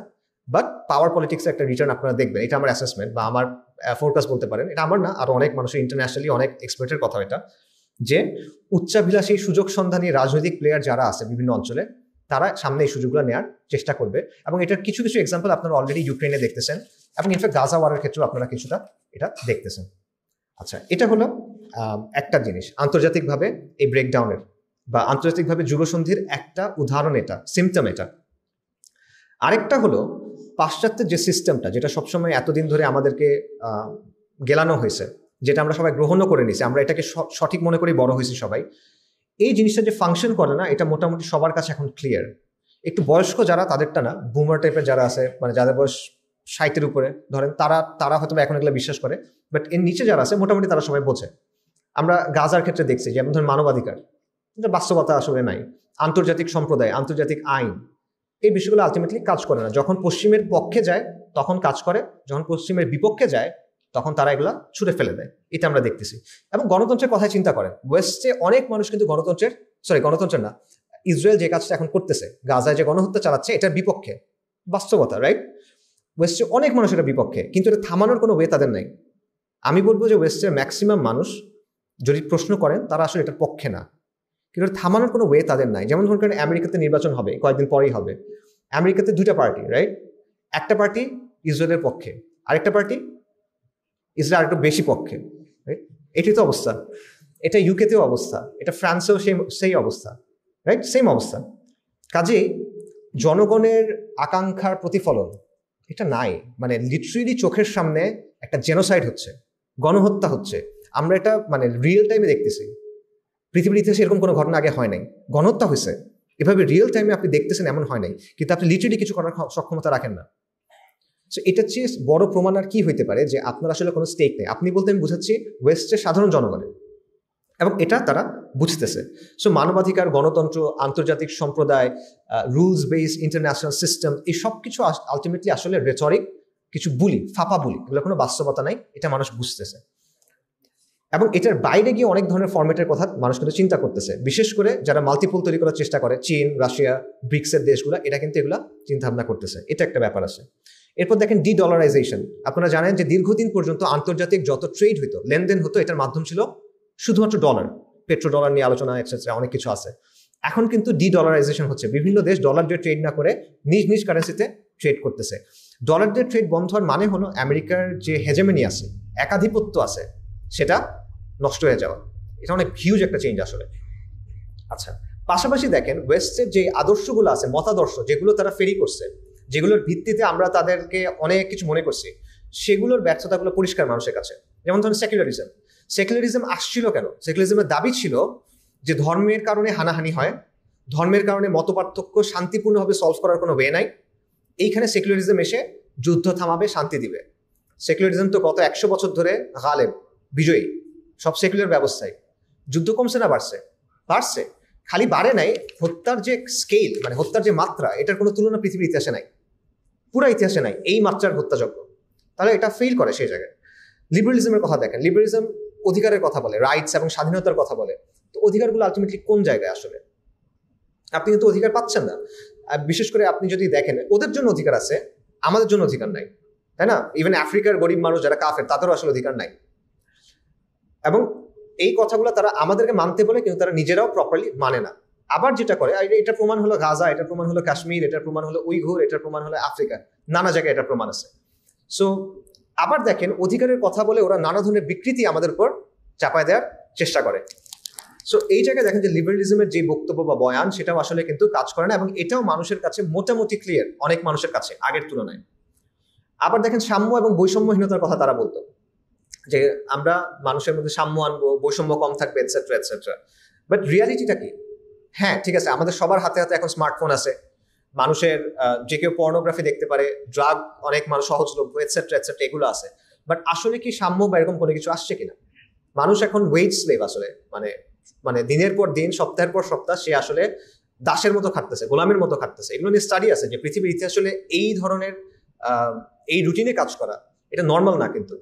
বাট পাওয়ার পলিটিক্সের একটা রিটার্ন আপনারা দেখবেন। এটা আমার অ্যাসেসমেন্ট বা আমার ফোরকাস্ট বলতে পারেন, এটা আমার না, আরো অনেক মানুষের, ইন্টারন্যাশনালি অনেক এক্সপার্টের কথা এটা, যে উচ্চাভিলাষী সুযোগ সন্ধানী রাজনৈতিক প্লেয়ার যারা আছে বিভিন্ন অঞ্চলে, তারা সামনে এই সুযোগগুলো নেওয়ার চেষ্টা করবে। এবং এটার কিছু কিছু এক্সাম্পল আপনারা অলরেডি ইউক্রেনে দেখতেছেন, এবং ইনফ্যাক্ট গাজা ওয়ারের ক্ষেত্রেও আপনারা কিছুটা এটা দেখতেছেন। আচ্ছা, এটা হলো একটা জিনিস আন্তর্জাতিকভাবে এই ব্রেকডাউনের বা আন্তর্জাতিকভাবে যুগসন্ধির একটা উদাহরণ, এটা সিমটম। এটা আরেকটা হলো পাশ্চাত্যের যে সিস্টেমটা, যেটা সবসময় এতদিন ধরে আমাদেরকে গেলানো হয়েছে, যেটা আমরা সবাই গ্রহণও করে নিছি, আমরা এটাকে সঠিক মনে করি, বড় হয়েছি সবাই। এই জিনিসটা যে ফাংশন করে না, এটা মোটামুটি সবার কাছে এখন ক্লিয়ার। একটু বয়স্ক যারা, তাদেরটা না, বুমার টাইপের যারা আছে, মানে যাদের বয়স 60-এর উপরে ধরেন, তারা হয়তো এখন এগুলো বিশ্বাস করে, বাট এর নিচে যারা আছে মোটামুটি তারা সবাই বোঝে। আমরা গাজার ক্ষেত্রে দেখছি, যেমন ধরেন মানবাধিকার, এটা বাস্তবতা আসলে নাই। আন্তর্জাতিক সম্প্রদায়, আন্তর্জাতিক আইন, এই বিষয়গুলো আলটিমেটলি কাজ করে না। যখন পশ্চিমের পক্ষে যায় তখন কাজ করে, যখন পশ্চিমের বিপক্ষে যায় তখন তারা এগুলা ছুঁড়ে ফেলে দেয়। এটা আমরা দেখতেছি। এবং গণতন্ত্রের কথাই চিন্তা করেন, ওয়েস্টে অনেক মানুষ কিন্তু গণতন্ত্রের না, ইসরায়েল যে কাজটা এখন করতেছে, গাজায় যে গণহত্যা চালাচ্ছে, এটার বিপক্ষে, বাস্তবতা, রাইট? ওয়েস্টে অনেক মানুষ এটার বিপক্ষে, কিন্তু এটা থামানোর কোনো ওয়ে তাদের নাই। আমি বলবো যে ওয়েস্টের ম্যাক্সিমাম মানুষ যদি প্রশ্ন করেন, তারা আসলে এটার পক্ষে না। কিন্তু থামানোর কোনো ওয়ে তাদের নাই। যেমন ধরুন কারণ আমেরিকাতে নির্বাচন হবে, কয়েকদিন পরেই হবে। আমেরিকাতে দুইটা পার্টি, রাইট? একটা পার্টি ইসরায়েলের পক্ষে, আরেকটা পার্টি ইসরায়েল আরেকটু বেশি পক্ষে, রাইট? এটাই তো অবস্থা। এটা ইউকেতেও অবস্থা, এটা ফ্রান্সেও সেই অবস্থা, রাইট? সেম অবস্থা। কাজেই জনগণের আকাঙ্ক্ষার প্রতিফলন এটা নাই। মানে লিটারেলি চোখের সামনে একটা জেনোসাইড হচ্ছে, গণহত্যা হচ্ছে। আমরা এটা মানে রিয়েল টাইমে দেখতেছি। পৃথিবীর ইতিহাসে এরকম কোনো ঘটনা আগে হয় নাই। গণহত্যা হয়েছে, এভাবে রিয়েল টাইমে আপনি দেখতেছেন এমন হয় নাই, কিন্তু আপনি লিটারেলি কিছু করার সক্ষমতা রাখেন না। সো এটার চেয়ে বড় প্রমাণ আর কি হইতে পারে যে আপনার আসলে কোনো স্টেক নেই। আপনি বলতে আমি বুঝাচ্ছি ওয়েস্টের সাধারণ জনগণের, এবং এটা তারা বুঝতেছে। সো মানবাধিকার, গণতন্ত্র, আন্তর্জাতিক সম্প্রদায়, রুলস বেসড ইন্টারন্যাশনাল সিস্টেম, এই সব কিছু আলটিমেটলি আসলে রেটরিক, কিছু বুলি, ফাঁপা বুলি, এগুলো কোনো বাস্তবতা নাই, এটা মানুষ বুঝতেছে। এবং এটার বাইরে গিয়ে অনেক ধরনের ফরম্যাটের কথা মানুষ কিন্তু চিন্তা করতেছে, বিশেষ করে যারা মাল্টিপল তৈরি করার চেষ্টা করে, চীন, রাশিয়া, ব্রিক্সের দেশগুলো, এটা কিন্তু এগুলা চিন্তা ভাবনা করতেছে। এটা একটা ব্যাপার আছে। এরপর দেখেন ডি-ডলারাইজেশন। আপনারা জানেন যে দীর্ঘদিন পর্যন্ত আন্তর্জাতিক যত ট্রেড হইতো, লেনদেন হতো, এটার মাধ্যম ছিল শুধুমাত্র ডলার, পেট্রো ডলার নিয়ে আলোচনা এক্সেট্রা অনেক কিছু আছে। এখন কিন্তু ডি-ডলারাইজেশন হচ্ছে, বিভিন্ন দেশ ডলার দিয়ে ট্রেড না করে নিজ নিজ কারেন্সিতে ট্রেড করতেছে। ডলার দিয়ে ট্রেড বন্ধ হওয়ার মানে হলো আমেরিকার যে হেজেমনি আছে, একাধিপত্য আছে, সেটা নষ্ট হয়ে যাওয়া। এটা অনেক হিউজ একটা চেঞ্জ আসলে। আচ্ছা, পাশাপাশি দেখেন ওয়েস্টের যে আদর্শগুলো আছে, মতাদর্শ যেগুলো তারা ফেরি করছে, যেগুলোর ভিত্তিতে আমরা তাদেরকে অনেক কিছু মনে করছি, সেগুলোর ব্যর্থতাগুলো পরিষ্কার মানুষের কাছে। যেমন ধরেন সেকুলারিজম। সেকুলারিজম আসছিল কেন? সেকুলারিজমের দাবি ছিল যে ধর্মের কারণে হানাহানি হয়, ধর্মের কারণে মতপার্থক্য শান্তিপূর্ণভাবে সলভ করার কোনো ওয়ে নাই, এইখানে সেকুলারিজম এসে যুদ্ধ থামাবে, শান্তি দিবে। সেকুলারিজম তো গত 100 বছর ধরে গালেব, বিজয়ী সব সেকুলার ব্যবস্থায়। যুদ্ধ কমছে না বাড়ছে? বাড়ছে। খালি বাড়ে নাই, হত্যার যে স্কেল, মানে হত্যার যে মাত্রা, এটার কোনো তুলনা পৃথিবীর ইতিহাসে নাই, পুরো ইতিহাসে নাই এই মাত্রার হত্যাযজ্ঞ। তাহলে এটা ফেল করে সেই জায়গায়। লিবারেলিজমের কথা দেখেন, লিবারেলিজম অধিকারের কথা বলে, রাইটস এবং স্বাধীনতার কথা বলে। তো অধিকারগুলো আলটিমেটলি কোন জায়গায় আসলে? আপনি কিন্তু অধিকার পাচ্ছেন না। বিশেষ করে আপনি যদি দেখেন, ওদের জন্য অধিকার আছে, আমাদের জন্য অধিকার নাই, তাই না? ইভেন আফ্রিকার গরিব মানুষ যারা কাফের, তাদেরও আসলে অধিকার নাই। এবং এই কথাগুলো তারা আমাদেরকে মানতে বলে, কিন্তু তারা নিজেরাও প্রপারলি মানে না। আবার যেটা করে, এটা প্রমাণ হলো গাজা, এটার প্রমাণ হলো কাশ্মীর, এটার প্রমাণ হলো উইঘুর, এটার প্রমাণ হলো আফ্রিকা, নানা জায়গায় এটার প্রমাণ আছে। সো আবার দেখেন অধিকারের কথা বলে ওরা নানা ধরনের বিকৃতি আমাদের উপর চাপায় দেওয়ার চেষ্টা করে। সো এই জায়গায় দেখেন যে লিবারেলিজমের যে বক্তব্য বা বয়ান, সেটাও আসলে কিন্তু কাজ করে না, এবং এটাও মানুষের কাছে মোটামুটি ক্লিয়ার, অনেক মানুষের কাছে আগের তুলনায়। আবার দেখেন সাম্য এবং বৈষম্যহীনতার কথা তারা বলতো, যে আমরা মানুষের মধ্যে সাম্য আনবো, বৈষম্য কম থাকবে, এটসেট্রা এটসেট্রা। বাট রিয়ালিটিটা কি? হ্যাঁ, ঠিক আছে, আমাদের সবার হাতে হাতে এখন স্মার্টফোন আছে, মানুষের যে কেউ পর্নোগ্রাফি দেখতে পারে, ড্রাগ অনেক মানুষ সহজলভ্য, এটসেট্রা এটসেট্রা, এগুলো আছে। বাট আসলে কি সাম্য বা এরকম কোনো কিছু আসছে কিনা? মানুষ এখন ওয়েজ স্লেভ আসলে, মানে দিনের পর দিন, সপ্তাহের পর সপ্তাহ সে আসলে দাসের মতো খাটতেছে, গোলামের মতো খাটতেছে। এগুলো নিয়ে স্টাডি আছে যে পৃথিবীর ইতিহাস আসলে এই ধরনের এই রুটিনে কাজ করা এটা নর্মাল না কিন্তু।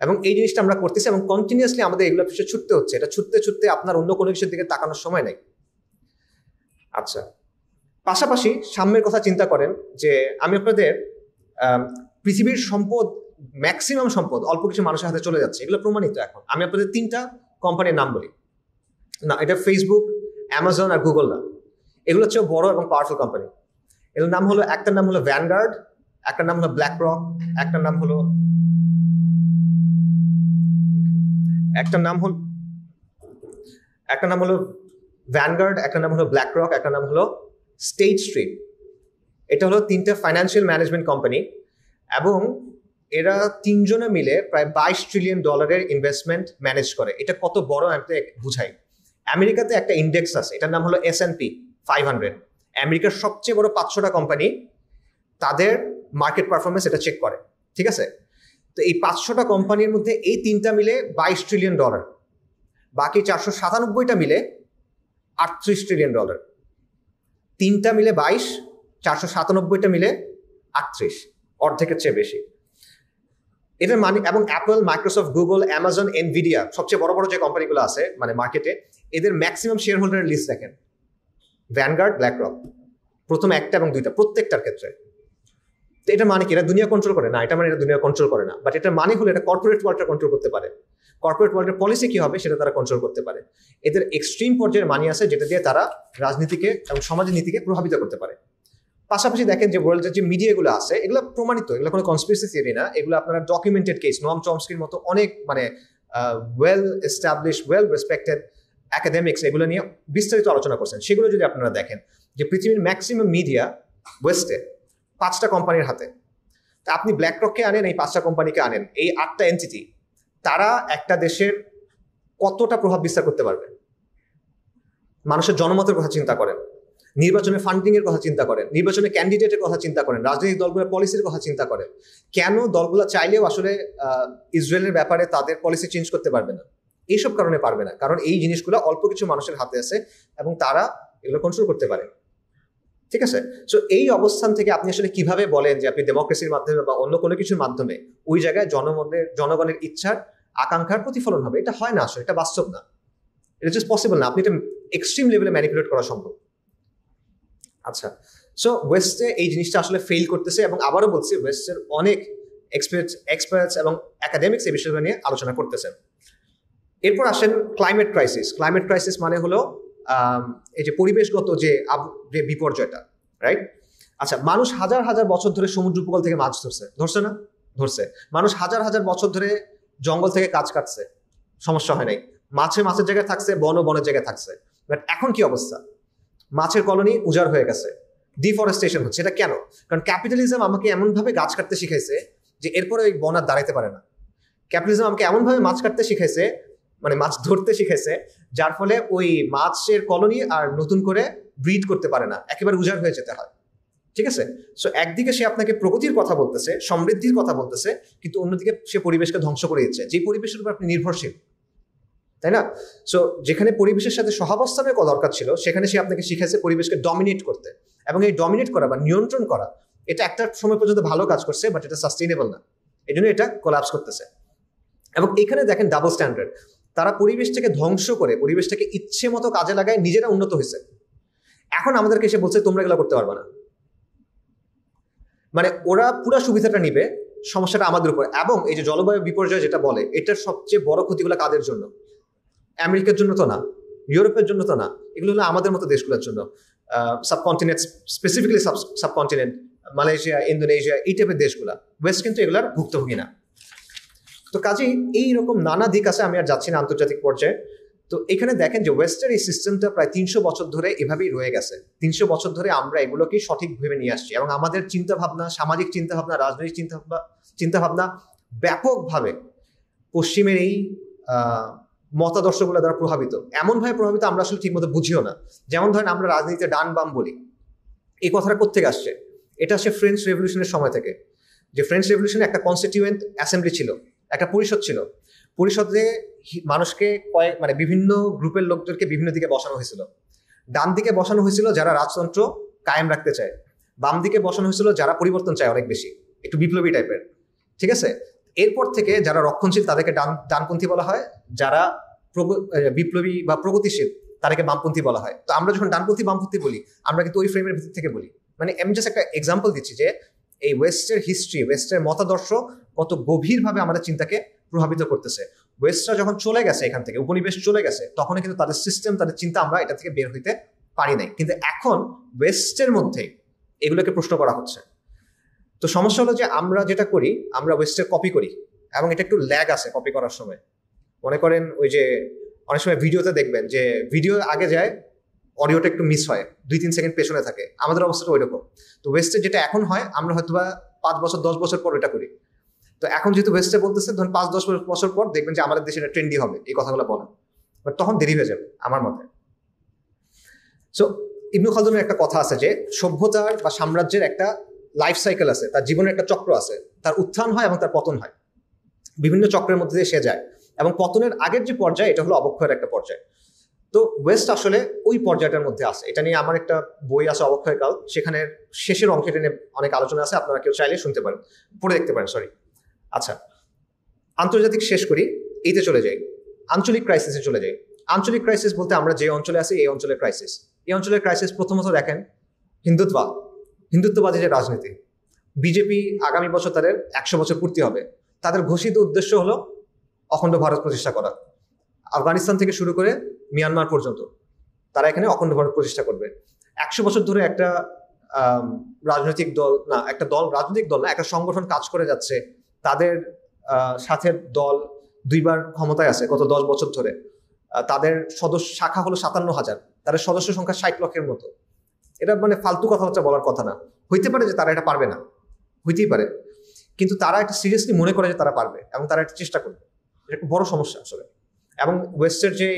এবং এই জিনিসটা আমরা করতেছি, এবং কন্টিনিউয়াসলি আমাদের এগুলো পিছনে ছুটতে হচ্ছে। এটা ছুটতে ছুটতে আপনার অন্য কোনো কিছুর দিকে তাকানোর সময় নেই। আচ্ছা, পাশাপাশি সাম্যের কথা চিন্তা করেন, যে আমি আপনাদের পৃথিবীর সম্পদ, ম্যাক্সিমাম সম্পদ অল্প কিছু মানুষের হাতে চলে যাচ্ছে, এগুলো প্রমাণিত। এখন আমি আপনাদের 3টা কোম্পানির নাম বলি না, এটা ফেসবুক, অ্যামাজন আর গুগল না, এগুলো হচ্ছে বড় এবং পাওয়ারফুল কোম্পানি। এগুলোর নাম হলো, একটার নাম হলো ভ্যানগার্ড, একটার নাম হলো ব্ল্যাক রক, একটার নাম হলো ভ্যানগার্ড, একটা নাম হলো ব্ল্যাক রক, একটা নাম হলো স্টেট স্ট্রিট। এটা হলো 3টা ফাইন্যান্সিয়াল ম্যানেজমেন্ট কোম্পানি, এবং এরা 3জনে মিলে প্রায় $22 ট্রিলিয়ন ইনভেস্টমেন্ট ম্যানেজ করে। এটা কত বড় আমি বুঝাই। আমেরিকাতে একটা ইন্ডেক্স আছে, এটার নাম হলো S&P 500। আমেরিকার সবচেয়ে বড় 500টা কোম্পানি, তাদের মার্কেট পারফরমেন্স এটা চেক করে, ঠিক আছে? তো এই 500টা কোম্পানির মধ্যে এই 3টা মিলে $22 ট্রিলিয়ন, বাকি 497টা মিলে $38 ট্রিলিয়ন। 3টা মিলে 22, 497টা মিলে 38, অর্ধেকের চেয়ে বেশি। এটার মানে, এবং Apple, Microsoft, Google, Amazon, Nvidia, সবচেয়ে বড় বড় যে কোম্পানিগুলো আছে মানে মার্কেটে, এদের ম্যাক্সিমাম শেয়ার হোল্ডারের লিস্ট দেখেন। ভ্যানগার্ড, ব্ল্যাক রক, প্রথম 1টা এবং 2টা, প্রত্যেকটার ক্ষেত্রে। তো এটা মানে কি এটা দুনিয়া কন্ট্রোল করে না, এটা মানে এটা দুনিয়া কন্ট্রোল করে না, বাট এটা মানে হলো এটা কর্পোরেট ওয়ার্ল্ডটা কন্ট্রোল করতে পারে। কর্পোরেট ওয়ার্ল্ডের পলিসি কি হবে সেটা তারা কন্ট্রোল করতে পারে। এদের এক্সট্রিম পর্যায়ের মানি আছে যেটা দিয়ে তারা রাজনীতিকে এবং সমাজের নীতিকে প্রভাবিত করতে পারে। পাশাপাশি দেখেন যে ওয়ার্ল্ডের যে মিডিয়াগুলো আছে এগুলো প্রমাণিত, এগুলো কোনো কনস্পিরেসি থিওরি না, এগুলো আপনারা ডকুমেন্টেড কেস, নোয়াম চমস্কির মতো অনেক মানে well establish well respected academics এগুলো নিয়ে বিস্তারিত আলোচনা করছেন। সেগুলো যদি আপনারা দেখেন যে পৃথিবীর ম্যাক্সিমাম মিডিয়া ওয়েস্টে 5টা কোম্পানির হাতে। তা আপনি ব্ল্যাকরককে আনেন, এই 5টা কোম্পানিকে আনেন, এই 8টা এন্টিটি তারা একটা দেশের কতটা প্রভাব বিস্তার করতে পারবে? মানুষের জনমতের কথা চিন্তা করেন, নির্বাচনে ফান্ডিং এর কথা চিন্তা করেন, নির্বাচনে ক্যান্ডিডেটের কথা চিন্তা করেন, রাজনৈতিক দলগুলোর পলিসির কথা চিন্তা করেন। কেন দলগুলো চাইলেও আসলে ইসরায়েলের ব্যাপারে তাদের পলিসি চেঞ্জ করতে পারবে না? এইসব কারণে পারবে না, কারণ এই জিনিসগুলো অল্প কিছু মানুষের হাতে আছে এবং তারা এগুলো কন্ট্রোল করতে পারে। ঠিক আছে, সো এই অবস্থান থেকে আপনি আসলে কিভাবে বলেন যে আপনি ডেমোক্রেসির মাধ্যমে বা অন্য কোনো কিছুর মাধ্যমে ওই জায়গায় জনগণের ইচ্ছার আকাঙ্ক্ষার প্রতিফলন হবে? এটা হয় না, আসলে এটা বাস্তব না, এটা জাস্ট পসিবল না। আপনি এটা এক্সট্রিম লেভেলে ম্যানিপুলেট করা সম্ভব। আচ্ছা, সো ওয়েস্টে এই জিনিসটা আসলে ফেল করতেছে, এবং আবারও বলছি ওয়েস্টের অনেক এক্সপার্টস এবং একাডেমিক্স এই বিষয়গুলো নিয়ে আলোচনা করতেছেন। এরপর আসেন ক্লাইমেট ক্রাইসিস। ক্লাইমেট ক্রাইসিস মানে হলো এই যে পরিবেশগত যে বিপর্যয়টা, রাইট? আচ্ছা, মানুষ হাজার হাজার বছর ধরে সমুদ্র উপকূল থেকে মাছ ধরছে না? ধরছে। মানুষ হাজার হাজার বছর ধরে জঙ্গল থেকে কাজ কাটছে, সমস্যা হয় নাই। মাছের জায়গায় থাকছে, বনের জায়গায় থাকছে। বাট এখন কি অবস্থা? মাছের কলোনি উজাড় হয়ে গেছে, ডিফরেস্টেশন হচ্ছে। এটা কেন? কারণ ক্যাপিটালিজম আমাকে এমনভাবে গাছ কাটতে শিখাইছে যে এরপরে ওই বন আর দাঁড়াইতে পারে না। ক্যাপিটালিজম আমাকে এমনভাবে মাছ কাটতে শিখাইছে, মানে মাছ ধরতে শিখাইছে, যার ফলে ওই মাছের কলোনি আর নতুন করে ব্রিড করতে পারে না, একেবারে উজাড় হয়ে যেতে হয়। ঠিক আছে, সো একদিকে সে আপনাকে প্রগতির কথা বলতেছে, সমৃদ্ধির কথা বলতেছে, কিন্তু অন্যদিকে সে পরিবেশকে ধ্বংস করে দিচ্ছে, যে পরিবেশের উপর আপনি নির্ভরশীল, তাই না? সো যেখানে পরিবেশের সাথে সহাবস্থানের দরকার ছিল, সেখানে সে আপনাকে শিখাইছে পরিবেশকে ডমিনেট করতে। এবং এই ডমিনেট করা বা নিয়ন্ত্রণ করা, এটা একটা সময় পর্যন্ত ভালো কাজ করছে, বাট এটা সাস্টেইনেবল না, এই জন্য এটা কোলাপস করতেছে। এবং এখানে দেখেন ডাবল স্ট্যান্ডার্ড। তারা পরিবেশটাকে ধ্বংস করে, পরিবেশটাকে ইচ্ছে মতো কাজে লাগায়, নিজেরা উন্নত হয়েছে। এখন আমাদেরকে এসে বলছে তোমরা এগুলো করতে পারবে না। মানে ওরা পুরো সুবিধাটা নিবে, সমস্যাটা আমাদের উপর। এবং এই যে জলবায়ু বিপর্যয় যেটা বলে, এটার সবচেয়ে বড় ক্ষতিগুলো কাদের জন্য? আমেরিকার জন্য তো না, ইউরোপের জন্য তো না, এগুলো হলো আমাদের মতো দেশগুলোর জন্য। Subcontinent, specifically subcontinent, Malaysia, Indonesia, এই টাইপের দেশগুলা। ওয়েস্ট কিন্তু এগুলার ভুক্তভোগী না। তো কাজেই এইরকম নানা দিক আছে, আমি আর যাচ্ছি না আন্তর্জাতিক পর্যায়ে। তো এখানে দেখেন যে ওয়েস্টের এই সিস্টেমটা প্রায় 300 বছর ধরে এভাবেই রয়ে গেছে। 300 বছর ধরে আমরা এগুলোকে সঠিক ভেবে নিয়ে আসছি, এবং আমাদের চিন্তাভাবনা, সামাজিক চিন্তাভাবনা, রাজনৈতিক চিন্তাভাবনা ব্যাপকভাবে পশ্চিমের এই মতাদর্শগুলো দ্বারা প্রভাবিত। এমনভাবে প্রভাবিত আমরা আসলে ঠিকমতো বুঝিও না। যেমন ধরেন আমরা রাজনীতিতে ডান বাম বলি, এই কথাটা কোত্থেকে আসছে? এটা আসছে ফ্রেঞ্চ রেভলিউশনের সময় থেকে। যে ফ্রেঞ্চ রেভলিউশনে একটা কনস্টিটিউয়েন্ট অ্যাসেম্বলি ছিল, একটা পরিষদ ছিল। পরিষদে মানুষকে মানে বিভিন্ন গ্রুপের লোকদেরকে বিভিন্ন দিকে বসানো হয়েছিল। ডান দিকে বসানো হয়েছিল যারা রাজতন্ত্র কায়েম রাখতে চায়, বাম দিকে বসানো হয়েছিল যারা পরিবর্তন চায় অনেক বেশি, একটু বিপ্লবী টাইপের। ঠিক আছে, এরপর থেকে যারা রক্ষণশীল তাদেরকে ডানপন্থী বলা হয়, যারা বিপ্লবী বা প্রগতিশীল তাদেরকে বামপন্থী বলা হয়। তো আমরা যখন ডানপন্থী বামপন্থী বলি, আমরা কিন্তু ওই ফ্রেমের ভিতর থেকে বলি। মানে আমি জাস্ট একটা এক্সাম্পল দিচ্ছি যে এই ওয়েস্টের হিস্ট্রি, ওয়েস্টের মতাদর্শ কত গভীরভাবে আমাদের চিন্তাকে প্রভাবিত করতেছে। ওয়েস্টরা যখন চলে গেছে এখান থেকে, উপনিবেশ চলে গেছে, তখন কিন্তু তাদের সিস্টেম, তাদের চিন্তা আমরা এটা থেকে বের হইতে পারি নাই। কিন্তু এখন ওয়েস্টের মধ্যে এগুলোকে প্রশ্ন করা হচ্ছে। তো সমস্যা হলো যে আমরা যেটা করি, আমরা ওয়েস্টের কপি করি, এবং এটা একটু ল্যাগ আছে কপি করার সময়। মনে করেন ওই যে অনেক সময় ভিডিওতে দেখবেন যে ভিডিও আগে যায়, অডিওটা একটু মিস হয়, 2-3 সেকেন্ড পেছনে থাকে। আমাদের অবস্থাটা ওই রকম। তো ওয়েস্টে যেটা এখন হয়, আমরা হয়তোবা 5 বছর 10 বছর পর এটা করি। তো এখন যেহেতু ওয়েস্টে বলতেছে, ধরুন 5-10 বছর পর দেখবেন যে আমাদের দেশে এটা ট্রেন্ডি হবে এই কথাগুলো বলা, বাট তখন দেরি হয়ে যাবে আমার মতে। সো ইবনে খালদুনের একটা কথা আছে যে সভ্যতার বা সাম্রাজ্যের একটা লাইফ সাইকেল আছে, তার জীবনের একটা চক্র আছে, তার উত্থান হয় এবং তার পতন হয়, বিভিন্ন চক্রের মধ্যে দিয়ে সে যায়। এবং পতনের আগের যে পর্যায়, এটা হলো অবক্ষয়ের একটা পর্যায়। তো ওয়েস্ট আসলে ওই পর্যায়টার মধ্যে আছে। এটা নিয়ে আমার একটা বই আছে, অবক্ষয়কাল, সেখানে শেষের অংশটা নিয়ে অনেক আলোচনা আছে, আপনারা কেউ চাইলে শুনতে পারেন, পড়ে দেখতে পারেন, সরি। আচ্ছা, আন্তর্জাতিক শেষ করি, এইতে চলে যাই, আঞ্চলিক ক্রাইসিসে চলে যাই। আঞ্চলিক ক্রাইসিস বলতে আমরা যে অঞ্চলে আছি এই অঞ্চলের ক্রাইসিস। এই অঞ্চলের ক্রাইসিস প্রথমত দেখেন হিন্দুত্ববাদী যে রাজনীতি, বিজেপি আগামী বছর তাদের 100 বছর পূর্তি হবে, তাদের ঘোষিত উদ্দেশ্য হলো অখণ্ড ভারত প্রতিষ্ঠা করা। আফগানিস্তান থেকে শুরু করে মিয়ানমার পর্যন্ত তারা এখানে অখণ্ড ভারত প্রতিষ্ঠা করবে। 100 বছর ধরে একটা রাজনৈতিক দল না, একটা দল, রাজনৈতিক দল না, একটা সংগঠন কাজ করে যাচ্ছে, তাদের সাথে দল 2বার ক্ষমতায় আছে গত 10 বছর ধরে। তাদের সদস্য শাখা হলো 57,000, তাদের সদস্য সংখ্যা 60 লক্ষের মতো। এটা মানে ফালতু কথাবার্তা বলার কথা না। হইতে পারে যে তারা এটা পারবে না, হইতেই পারে, কিন্তু তারা একটা সিরিয়াসলি মনে করে যে তারা পারবে এবং তারা একটা চেষ্টা করবে। এটা একটা বড় সমস্যা আসলে। এবং ওয়েস্টের যে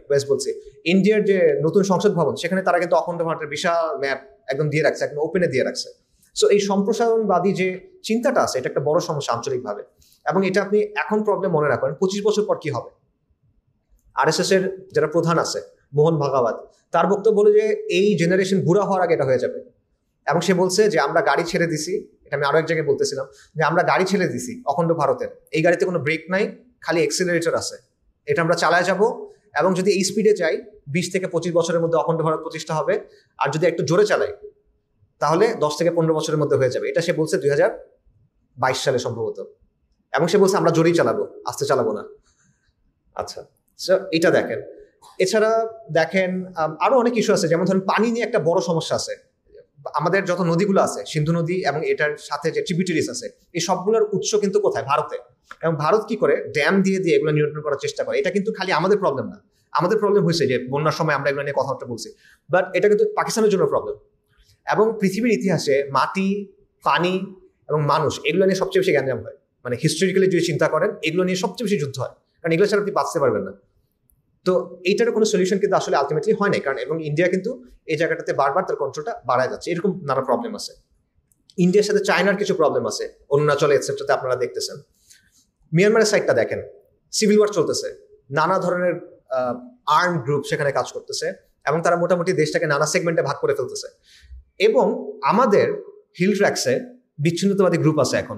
ওয়েস্ট বলছি, ইন্ডিয়ার যে নতুন সংসদ ভবন, সেখানে তারা কিন্তু অখণ্ড ভারতের বিশাল ম্যাপ একদম দিয়ে রাখছে, একদম ওপেনে দিয়ে রাখছে। সো এই সম্প্রসারণবাদী যে চিন্তাটা আছে, এটা একটা বড় সমস্যা আঞ্চলিকভাবে। এবং এটা আপনি এখন প্রবলেম মনে রাখবেন, 25 বছর পর কি হবে। আরএসএস এর যারা প্রধান আছে, মোহন ভাগাবত, তার বক্তব্য বলে যে এই জেনারেশন বুড়া হওয়ার আগে এটা হয়ে যাবে। এবং সে বলছে যে আমরা গাড়ি ছেড়ে দিছি, এটা আমি আরো এক জায়গায় বলতেছিলাম, যে আমরা গাড়ি ছেড়ে দিছি অখণ্ড ভারতের, এই গাড়িতে কোনো ব্রেক নাই, খালি এক্সিলারেটর আছে, এটা আমরা চালায় যাব। এবং যদি এই স্পিডে যাই, 20 থেকে 25 বছরের মধ্যে অখণ্ড ভারত প্রতিষ্ঠা হবে। আর যদি একটু জোরে চালাই, তাহলে 10 থেকে 15 বছরের মধ্যে হয়ে যাবে। এটা সে বলছে 2022 সালে সম্ভবত। এবং সে বলছে আমরা জোরেই চালাবো, আস্তে চালাবো না। আচ্ছা, এটা দেখেন। এছাড়া দেখেন আরো অনেক ইস্যু আছে, যেমন ধরেন পানি নিয়ে একটা বড় সমস্যা আছে। আমাদের যত নদীগুলো আছে, সিন্ধু নদী এবং এটার সাথে যে ট্রিবিউটারিজ আছে, এই সবগুলোর উৎস কিন্তু কোথায়? ভারতে। এবং ভারত কি করে? ড্যাম দিয়ে দিয়ে এগুলো নিয়ন্ত্রণ করার চেষ্টা করে। এটা কিন্তু খালি আমাদের প্রবলেম না, আমাদের প্রবলেম হয়েছে যে বন্যার সময় আমরা এগুলো নিয়ে কথাবার্তা বলছি, বাট এটা কিন্তু পাকিস্তানের জন্য প্রবলেম। এবং পৃথিবীর ইতিহাসে মাটি, পানি এবং মানুষ, এগুলো নিয়ে সবচেয়ে বেশি গ্যাঞ্জাম হয়। মানে হিস্টোরিক্যালি যদি চিন্তা করেন, এগুলো নিয়ে সবচেয়ে বেশি যুদ্ধ হয়, কারণ এগুলো ছাড়া আপনি বাঁচতে পারবেন না। তো এইটার কোনো সলিউশন কিন্তু আসলে আলটিমেটলি হয় নাই, কারণ এবং ইন্ডিয়া কিন্তু এই জায়গাটাতে বারবার তার কন্ট্রোলটা বাড়ায় যাচ্ছে। এরকম নানা প্রবলেম আছে। ইন্ডিয়ার সাথে চায়নার কিছু প্রবলেম আছে, অরুণাচলে এটসেট্রাতে আপনারা দেখতেছেন। মিয়ানমারের সাইডটা দেখেন, সিভিল ওয়ার চলতেছে, নানা ধরনের আর্ম গ্রুপ সেখানে কাজ করতেছে, এবং তারা মোটামুটি দেশটাকে নানা সেগমেন্টে ভাগ করে ফেলতেছে। এবং আমাদের হিল ট্র্যাক্সে বিচ্ছিন্নতাবাদী গ্রুপ আছে এখন,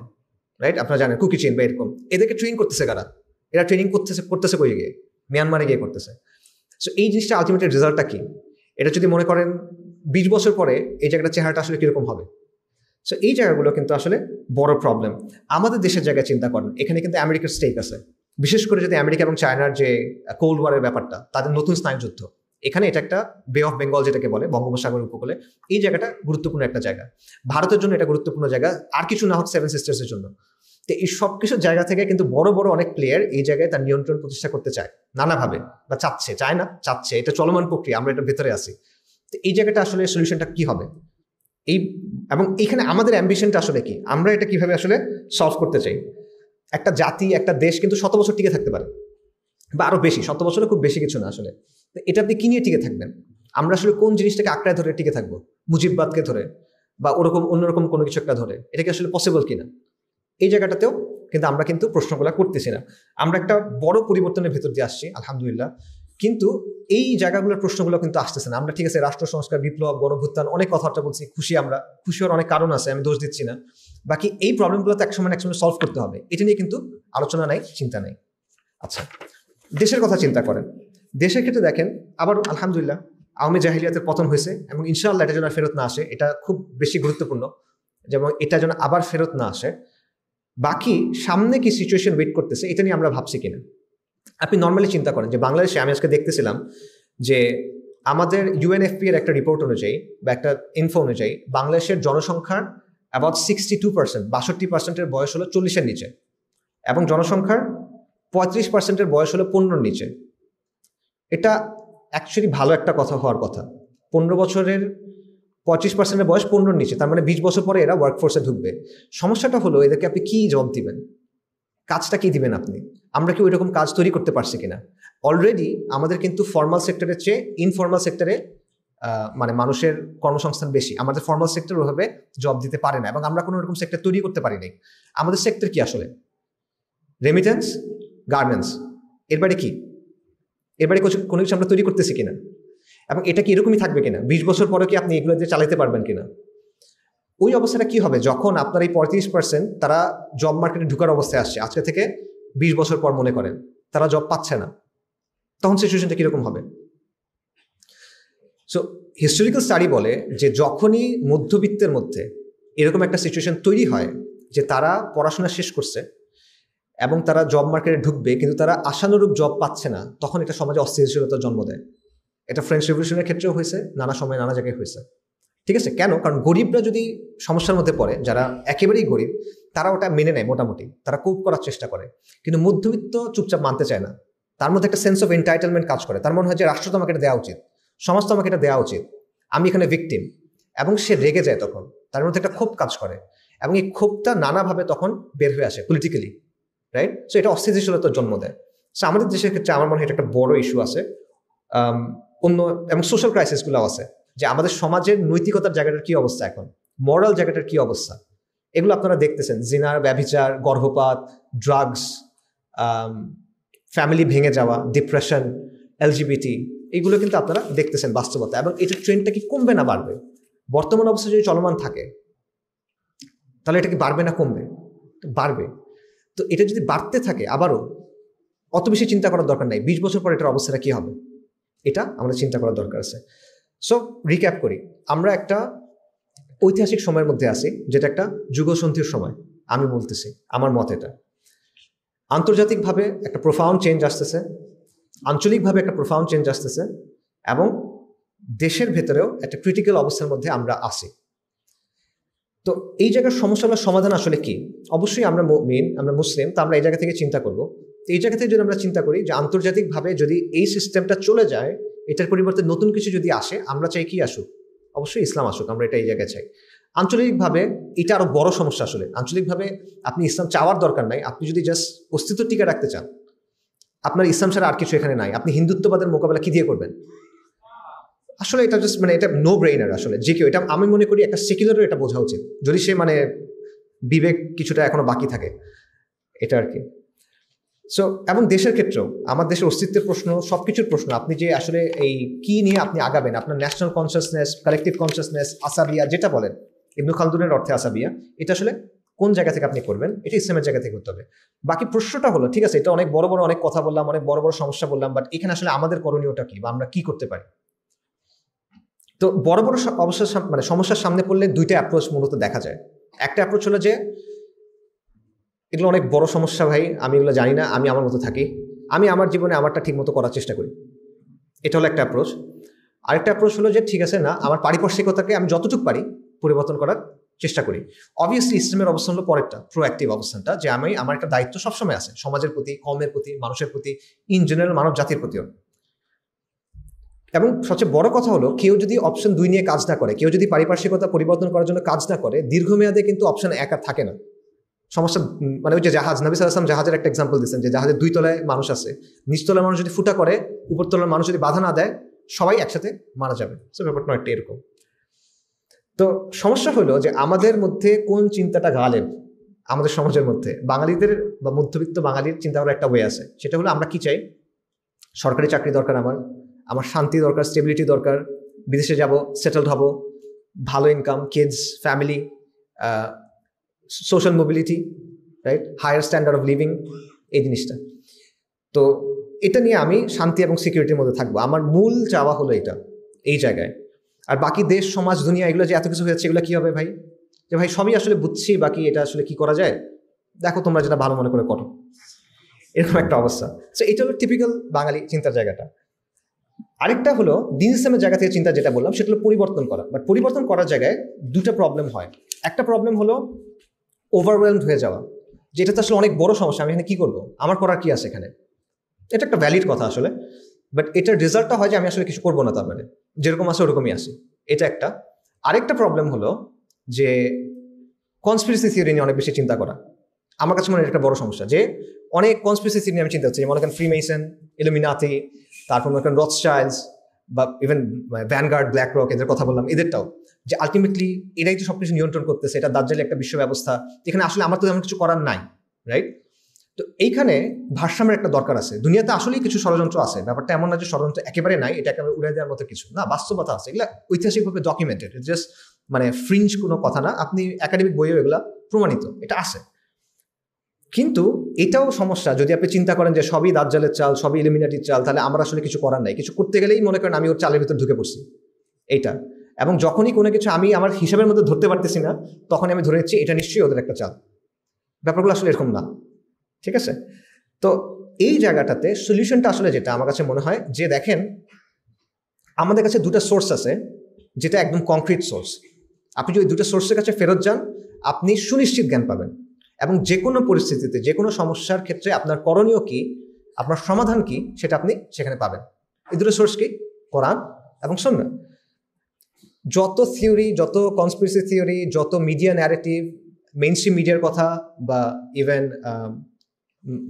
রাইট? আপনারা জানেন কুকি চেইন বা এরকম। এদেরকে ট্রেন করতেছে কারা? এরা ট্রেনিং করতেছে কই গিয়ে? মিয়ানমারে গিয়ে করতেছে। সো এই জিনিসটা আলটিমেটলি রেজাল্টটা কি? এটা যদি মনে করেন 20 বছর পরে এই জায়গাটা চেহারাটা আসলে কিরকম হবে। সো এই জায়গাগুলো কিন্তু আসলে বড় প্রবলেম। আমাদের দেশের জায়গায় চিন্তা করেন, এখানে কিন্তু আমেরিকার স্টেক আছে, বিশেষ করে যদি আমেরিকা এবং চায়নার যে কোল্ড ওয়ারের ব্যাপারটা, তাদের নতুন স্নায়ুযুদ্ধ, এখানে এটা একটা বে অফ বেঙ্গল যেটাকে বলে, বঙ্গোপসাগর উপকূলে, এই জায়গাটা গুরুত্বপূর্ণ একটা জায়গা। ভারতের জন্য এটা গুরুত্বপূর্ণ জায়গা, আর কিছু না হোক 7 সিস্টার্সের জন্য। তো এই সব কিছুর জায়গা থেকে কিন্তু বড় বড় অনেক প্লেয়ার এই জায়গায় তার নিয়ন্ত্রণ প্রতিষ্ঠা করতে চায় নানাভাবে, বা চাচ্ছে, চায় না, চাচ্ছে। এটা চলমান প্রক্রিয়া, আমরা এটার ভেতরে আছি। তো এই জায়গাটা আসলে সলিউশনটা কি হবে? এবং এখানে আমাদের অ্যাম্বিশনটা আসলে কি, আমরা এটা কিভাবে আসলে সলভ করতে চাই? একটা জাতি, একটা দেশ কিন্তু 100 বছর টিকে থাকতে পারে, বা আরো বেশি। 100 বছরে খুব বেশি কিছু না আসলে। এটা আপনি কি নিয়ে টিকে থাকবেন? আমরা আসলে কোন জিনিসটাকে আঁকড়ায় ধরে টিকে থাকবো? মুজিববাদকে ধরে, বা ওরকম অন্যরকম কোনো কিছু একটা ধরে? এটা কি আসলে পসিবল কিনা? এই জায়গাটাতেও কিন্তু আমরা কিন্তু প্রশ্নগুলো করতেছি না। আমরা একটা বড় পরিবর্তনের ভেতর দিয়ে আসছি আলহামদুলিল্লাহ, কিন্তু এই জায়গাগুলোর প্রশ্নগুলো কিন্তু আসতেছে না। আমরা ঠিক আছে রাষ্ট্র সংস্কার, বিপ্লব, গণভ্যুত্থান, অনেক কথাবার্তা বলছি, খুশি, আমরা খুশি হওয়ার অনেক কারণ আছে, আমি দোষ দিচ্ছি না। বাকি এই প্রবলেমগুলোতে একসময় সলভ করতে হবে, এটা নিয়ে কিন্তু আলোচনা নাই, চিন্তা নাই। আচ্ছা, দেশের কথা চিন্তা করেন। দেশের ক্ষেত্রে দেখেন, আবার আলহামদুলিল্লাহ আওয়ামী জাহিলিয়াতের পতন হয়েছে, এবং ইনশাআল্লাহ এটা যেন ফেরত না আসে, এটা খুব বেশি গুরুত্বপূর্ণ, যেমন এটা যেন আবার ফেরত না আসে। বাকি সামনে কি সিচুয়েশন ওয়েট করতেছে, এটা নিয়ে আমরা ভাবছি কিনা। আপনি নর্মালি চিন্তা করেন যে বাংলাদেশে, আমি আজকে দেখতেছিলাম যে আমাদের ইউএনএফপি এর একটা রিপোর্ট অনুযায়ী বা একটা ইনফো অনুযায়ী, বাংলাদেশের জনসংখ্যার অ্যাবাউট 62%, 62%-এর বয়স হলো 40-এর নিচে, এবং জনসংখ্যার 35%-এর বয়স হলো 15-এর নিচে। এটা অ্যাকচুয়ালি ভালো একটা কথা হওয়ার কথা। 15 বছরের 25%-এর বয়স 15-এর নিচে, তার মানে 20 বছর পরে এরা ওয়ার্কফোর্সে ঢুকবে। সমস্যাটা হলো এদেরকে আপনি কি জব দিবেন, কাজটা কি দিবেন আপনি? আমরা কি ওই রকম কাজ তৈরি করতে পারছি কিনা? অলরেডি আমাদের কিন্তু ফর্মাল সেক্টরের চেয়ে ইনফর্মাল সেক্টরে মানে মানুষের কর্মসংস্থান বেশি। আমাদের ফর্মাল সেক্টর ওইভাবে জব দিতে পারে না, এবং আমরা কোনো রকম সেক্টর তৈরি করতে পারি নাই। আমাদের সেক্টর কি আসলে? রেমিটেন্স, গার্মেন্টস, এর বাইরে কি? এর বাইরে কোনো কিছু আমরা তৈরি করতেছি কিনা? এবং এটা কি এরকমই থাকবে কিনা? 20 বছর পরে কি আপনি এগুলো দিয়ে চালাতে পারবেন কিনা? ওই অবস্থাটা কি হবে যখন আপনার এই 35% তারা জব মার্কেটে ঢুকার অবস্থায় আসছে, আজকে থেকে 20 বছর পর মনে করেন তারা জব পাচ্ছে না, তখন সিচুয়েশনটা কিরকম হবে? সো হিস্টোরিক্যাল স্টাডি বলে যে যখনই মধ্যবিত্তের মধ্যে এরকম একটা সিচুয়েশন তৈরি হয় যে তারা পড়াশোনা শেষ করছে এবং তারা জব মার্কেটে ঢুকবে, কিন্তু তারা আশানুরূপ জব পাচ্ছে না, তখন এটা সমাজে অস্থিতিশীলতার জন্ম দেয়। এটা ফ্রেঞ্চ রেভলিউশনের ক্ষেত্রেও হয়েছে, নানা সময় নানা জায়গায় হয়েছে। ঠিক আছে, কেন? কারণ গরিবরা যদি সমস্যার মধ্যে পড়ে, যারা একেবারেই গরিব, তারা ওটা মেনে নেয় মোটামুটি, তারা কোপ করার চেষ্টা করে, কিন্তু মধ্যবিত্ত চুপচাপ মানতে চায় না। তার মধ্যে একটা সেন্স অফ এন্টাইটেলমেন্ট কাজ করে, তার মনে হয় যে রাষ্ট্র তো আমাকে এটা দেওয়া উচিত, সমাজ তো আমাকে এটা দেওয়া উচিত, আমি এখানে ভিকটিম, এবং সে রেগে যায় তখন, তার মধ্যে একটা ক্ষোভ কাজ করে, এবং এই ক্ষোভটা নানাভাবে তখন বের হয়ে আসে পলিটিক্যালি, রাইট? সো এটা অস্থিতিশীলতার জন্ম দেয়। সো আমাদের দেশের ক্ষেত্রে আমার মনে হয় এটা একটা বড় ইস্যু আছে, অন্য এবং সোশ্যাল ক্রাইসিসগুলো আছে, যে আমাদের সমাজের নৈতিকতার জায়গাটার কি অবস্থা, এখন মরাল জায়গাটার কি অবস্থা, এগুলো আপনারা দেখতেছেন। জিনার, ব্যভিচার, গর্ভপাত, ড্রাগস, ফ্যামিলি ভেঙে যাওয়া, ডিপ্রেশন, এলজিবিটি, এইগুলো কিন্তু আপনারা দেখতেছেন বাস্তবতা। এবং এটার ট্রেন্ডটা কি কমবে না বাড়বে? বর্তমান অবস্থা যদি চলমান থাকে তাহলে এটা কি বাড়বে না কমবে? বাড়বে। তো এটা যদি বাড়তে থাকে আবারও, অত বেশি চিন্তা করার দরকার নাই 20 বছর পর এটার অবস্থাটা কি হবে, এটা আমাদের চিন্তা করার দরকার আছে। সো রিক্যাপ করি, আমরা একটা ঐতিহাসিক সময়ের মধ্যে আছি, যেটা একটা যুগসন্ধির সময়। আমি বলতেছি আমার মত, এটা আন্তর্জাতিকভাবে একটা প্রোফাউন্ড চেঞ্জ আসতেছে, আঞ্চলিকভাবে একটা প্রোফাউন্ড চেঞ্জ আসতেছে, এবং দেশের ভেতরেও একটা ক্রিটিক্যাল অবস্থার মধ্যে আমরা আসি। তো এই জায়গার সমস্যাগুলোর সমাধান আসলে কি? অবশ্যই আমরা আমরা মুসলিম, তো আমরা এই জায়গা থেকে চিন্তা করব। তো এই জায়গা থেকে যদি আমরা চিন্তা করি যে আন্তর্জাতিকভাবে যদি এই সিস্টেমটা চলে যায়, এটার পরিবর্তে নতুন কিছু যদি আসে, আমরা চাই কি আসুক? অবশ্যই ইসলাম আসুক, আমরা এটা এই জায়গায় চাই। আঞ্চলিকভাবে এটা আরো বড় সমস্যা আসলে। আঞ্চলিকভাবে আপনি ইসলাম চাওয়ার দরকার নাই, আপনি যদি জাস্ট অস্তিত্ব টিকে রাখতে চান, আপনার ইসলাম ছাড়া আর কিছু এখানে নাই। আপনি হিন্দুত্ববাদের মোকাবেলা কি দিয়ে করবেন? আসলে এটা জাস্ট এটা নো ব্রেইনার আসলে, যে কেউ এটা, আমি মনে করি একটা সেকুলারও এটা বোঝা উচিত, যদি সে বিবেক কিছুটা এখনো বাকি থাকে, এটা আর কি। সো এবং দেশের ক্ষেত্রেও, আমার দেশের অস্তিত্বের প্রশ্ন, সবকিছুর প্রশ্ন, আপনি যে আসলে এই কি নিয়ে আপনি আগাবেন, আপনার ন্যাশনাল কনসিয়াসনেস, কালেকটিভ কনসিয়াসনেস, আসাবিয়া যেটা বলেন, ইবনে খালদুনের অর্থে আসাবিয়া, এটা আসলে কোন জায়গা থেকে আপনি করবেন, এটা ইসলামের জায়গা থেকে করতে হবে। বাকি প্রশ্নটা হলো, ঠিক আছে, এটা অনেক বড় বড় অনেক কথা বললাম, অনেক বড় বড় সমস্যা বললাম, বাট এখানে আসলে আমাদের করণীয়টা কি, বা আমরা কি করতে পারি? তো বড় বড় অবস্থা সমস্যার সামনে পড়লে দুইটা অ্যাপ্রোচ মূলত দেখা যায়। একটা অ্যাপ্রোচ হলো যে এগুলো অনেক বড় সমস্যা ভাই, আমি এগুলো জানি না, আমি আমার মতো থাকি, আমি আমার জীবনে আমারটা ঠিক মতো করার চেষ্টা করি, এটা হলো একটা অ্যাপ্রোচ। আরেকটা অ্যাপ্রোচ হলো যে ঠিক আছে, না, আমার পারিপার্শ্বিকতাকে আমি যতটুকু পারি পরিবর্তন করার চেষ্টা করি। অবভিয়াসলি ইসলামের অবস্থান হলো পরেরটা, প্রোঅ্যাক্টিভ অবস্থানটা, যে আমার একটা দায়িত্ব সবসময় আছে সমাজের প্রতি, কমের প্রতি, মানুষের প্রতি, ইন জেনারেল মানব জাতির প্রতিও। এবং সবচেয়ে বড় কথা হলো, কেউ যদি অপশন 2 নিয়ে কাজ না করে, কেউ যদি পারিপার্শ্বিকতা পরিবর্তন করার জন্য কাজ না করে, দীর্ঘমেয়াদে কিন্তু অপশন 1 আর থাকে না। সমস্যা ওই যে জাহাজ, নবী সাল্লাল্লাহু আলাইহি ওয়াসাল্লাম জাহাজের একটা এক্সাম্পল দিচ্ছেন, যে জাহাজের 2 তলায় মানুষ আছে, নিচতলার মানুষ যদি ফুটা করে, উপরতলার মানুষ যদি বাধা না দেয়, সবাই একসাথে মারা যাবে। সো ব্যাপারটা একটা এরকম। তো সমস্যা হলো যে আমাদের মধ্যে কোন চিন্তাটা গালেব, আমাদের সমাজের মধ্যে বাঙালিদের বা মধ্যবিত্ত বাঙালির চিন্তা করার একটা ওয়ে আছে, সেটা হলো আমরা কি চাই? সরকারি চাকরি দরকার, আমার শান্তি দরকার, স্টেবিলিটি দরকার, বিদেশে যাব, সেটেলড হব, ভালো income, kids, family, social mobility, right, higher standard of living, এই জিনিসটা। তো এটা নিয়ে আমি শান্তি এবং সিকিউরিটির মধ্যে থাকবো, আমার মূল চাওয়া হলো এটা, এই জায়গায়। আর বাকি দেশ, সমাজ, দুনিয়া, এগুলো যে এত কিছু হয়েছে, এগুলো কি হবে ভাই? যে ভাই সবই আসলে বুঝছি, বাকি এটা আসলে কি করা যায়, দেখো তোমরা যেটা ভালো মনে করে করো, এরকম একটা অবস্থা। সো এটা হলো টিপিক্যাল বাঙালি চিন্তার জায়গাটা। আরেকটা হলো দিন ইসলামের জায়গা থেকে চিন্তা, যেটা বললাম সেটা হলো পরিবর্তন করা। বাট পরিবর্তন করার জায়গায় দুটো প্রবলেম হয়। একটা প্রবলেম হলো ওভারওয়েলমড হয়ে যাওয়া, যেটা তো আসলে অনেক বড় সমস্যা, আমি এখানে কি করবো, আমার করার কি আছে এখানে, এটা একটা ভ্যালিড কথা আসলে। বাট এটার রেজাল্টটা হয় যে আমি আসলে কিছু করবো না, তার মানে যেরকম আছে ওরকমই আসি, এটা একটা। আরেকটা প্রবলেম হলো যে কনস্পিরেসি থিওরি নিয়ে অনেক বেশি চিন্তা করা। আমার কাছে মনে হয় একটা বড় সমস্যা, যে অনেক কনস্পিরেসি থিওরি নিয়ে আমি চিন্তা করছি, মনে করেন ফ্রিমেসন, ইলুমিনাতি, তারপর মনে করেন রথশাইল্ডস, বা ইভেন ভ্যানগার্ড, ব্ল্যাক রক, এদের কথা বললাম, এদেরটাও, যে আলটিমেটলি এরাই তো সবকিছু নিয়ন্ত্রণ করতেছে, এটা দাজ্জালি একটা বিশ্ব ব্যবস্থা, এখানে আসলে আমার তো তেমন কিছু করার নাই, রাইট? তো এইখানে ভারসাম্যের একটা দরকার আছে। দুনিয়াতে আসলেই কিছু ষড়যন্ত্র আছে, ব্যাপারটা এমন না যে ষড়যন্ত্র একেবারে নাই, এটা একেবারে উড়ে দেওয়ার মতো কিছু না, বাস্তবতা আছে, এগুলা ঐতিহাসিকভাবে ডকুমেন্টেড, জাস্ট ফ্রিঞ্জ কোনো কথা না, আপনি একাডেমিক বইয়েও এগুলা প্রমাণিত, এটা আছে। কিন্তু এটাও সমস্যা, যদি আপনি চিন্তা করেন যে সবই দাজ্জালের চাল, সবই ইলুমিনাটির চাল, তাহলে আমরা আসলে কিছু করার নাই, কিছু করতে গেলেই মনে করেন আমি ওর চালের ভিতর ঢুকে পড়ছি, এইটা। এবং যখনই কোনো কিছু আমি আমার হিসাবের মধ্যে ধরতে পারতেছি না, তখন আমি ধরে নিচ্ছি এটা নিশ্চয়ই ওদের একটা চাল। ব্যাপারগুলো আসলে এরকম না, ঠিক আছে? তো এই জায়গাটাতে সলিউশনটা আসলে যেটা আমার কাছে মনে হয় যে, দেখেন আমাদের কাছে দুটো সোর্স আছে, যেটা একদম কংক্রিট সোর্স। আপনি যদি দুটো সোর্সের কাছে ফেরত যান, আপনি সুনিশ্চিত জ্ঞান পাবেন, এবং যে কোনো পরিস্থিতিতে যে কোনো সমস্যার ক্ষেত্রে আপনার করণীয় কি, আপনার সমাধান কি, সেটা আপনি সেখানে পাবেন। এই দুটো সোর্স কি? কোরআন এবং সুন্নাহ। যত থিওরি, যত কনস্পিরেসি থিওরি, যত মিডিয়া ন্যারেটিভ, মেইনস্ট্রিম মিডিয়ার কথা বা ইভেন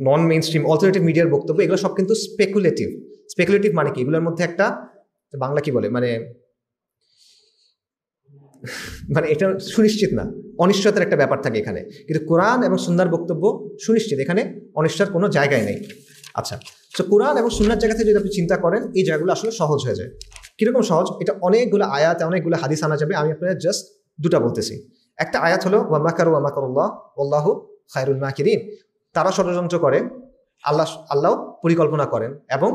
নন মেইনস্ট্রিম অল্টারনেটিভ মিডিয়ার বক্তব্য, এগুলো সব কিন্তু স্পেকুলেটিভ। স্পেকুলেটিভ মানে কি? এগুলোর মধ্যে একটা বাংলা কি বলে, মানে এটা সুনিশ্চিত না, অনিশ্চয়তার একটা ব্যাপার থাকে এখানে। কিন্তু কোরআন এবং সুন্নাহর বক্তব্য সুনিশ্চিত, এখানে অনিশ্চয়তার কোনো জায়গায় নেই। আচ্ছা, তো কোরআন এবং সুন্নাহর জায়গা থেকে যদি আপনি চিন্তা করেন, এই জায়গাগুলো আসলে সহজ হয়ে যায়। কিরকম সহজ? এটা অনেকগুলো আয়াত, অনেকগুলো হাদিস আনা যাবে। আমি আপনাদের জাস্ট দুটা বলতেছি। একটা আয়াত হলো ওয়া মাকারু ওয়া মাকারুল্লাহ ওয়াল্লাহু খায়রুল মাকিরিন। তারা ষড়যন্ত্র করে, আল্লাহ পরিকল্পনা করেন, এবং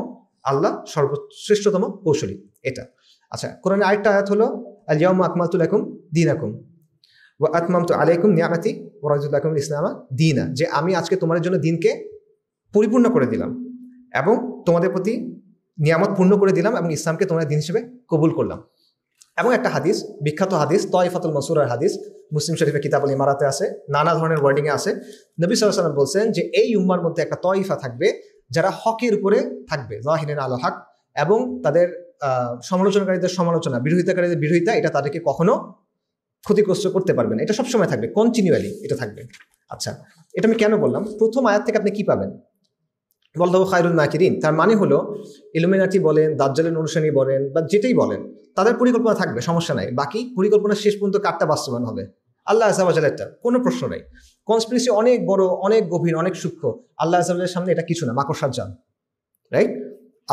আল্লাহ সর্বশ্রেষ্ঠতম কৌশলী। এটা আচ্ছা। কোরআনের আরেকটা আয়াত হলো আল ইয়াউমা আকমালতু লাকুম দীনাকুম ওয়া আতমামতু আলাইকুম নিআমাতি ওয়া রাদিতু লাকুম ইসলামা দীনা। যে আমি আজকে তোমাদের জন্য দিনকে পরিপূর্ণ করে দিলাম এবং তোমাদের প্রতি নিয়ামত পূর্ণ করে দিলাম এবং ইসলামকে তোমাদের দিন হিসেবে কবুল করলাম। এবং একটা হাদিস, বিখ্যাত হাদিস, তয়ফাতুল মানসুরার হাদিস, মুসলিম শরীফে কিতাবুল ইমারাতে আছে, নানা ধরনের ওয়ার্ডিংয়ে আছে। নবী সাল্লাল্লাহু আলাইহি ওয়াসাল্লাম বলছেন যে এই উম্মার মধ্যে একটা তয়ফা থাকবে যারা হকের উপরে থাকবে, যাহিরিন আলা হক, এবং তাদের সমালোচনাকারীদের সমালোচনা, বিরোধিতাকারীদের বিরোধিতা, এটা তাদেরকে কখনো ক্ষতিগ্রস্ত করতে পারবে না। এটা সবসময় থাকবে, কন্টিনিউয়ালি এটা থাকবে। আচ্ছা, এটা আমি কেন বললাম? প্রথম আয়াত থেকে আপনি কি পাবেন? ওয়াল্লাহু খায়রুল মাকিরিন, তার মানে হলো ইলুমিনাটি বলেন, দাজ্জালের অনুসারী বলেন, বা যেটাই বলেন, তাদের পরিকল্পনা থাকবে, সমস্যা নাই। বাকি পরিকল্পনা শেষ পর্যন্ত কারটা বাস্তবায়ন হবে? আল্লাহ আযজা ওয়া জাল্লারটা, কোনো প্রশ্ন নাই। কনস্পিরেসি অনেক বড়, অনেক গভীর, অনেক সূক্ষ্ম। আল্লাহ আযজা ওয়া জাল্লার সামনে এটা কিছু না, মাকড়সার জাল, রাইট?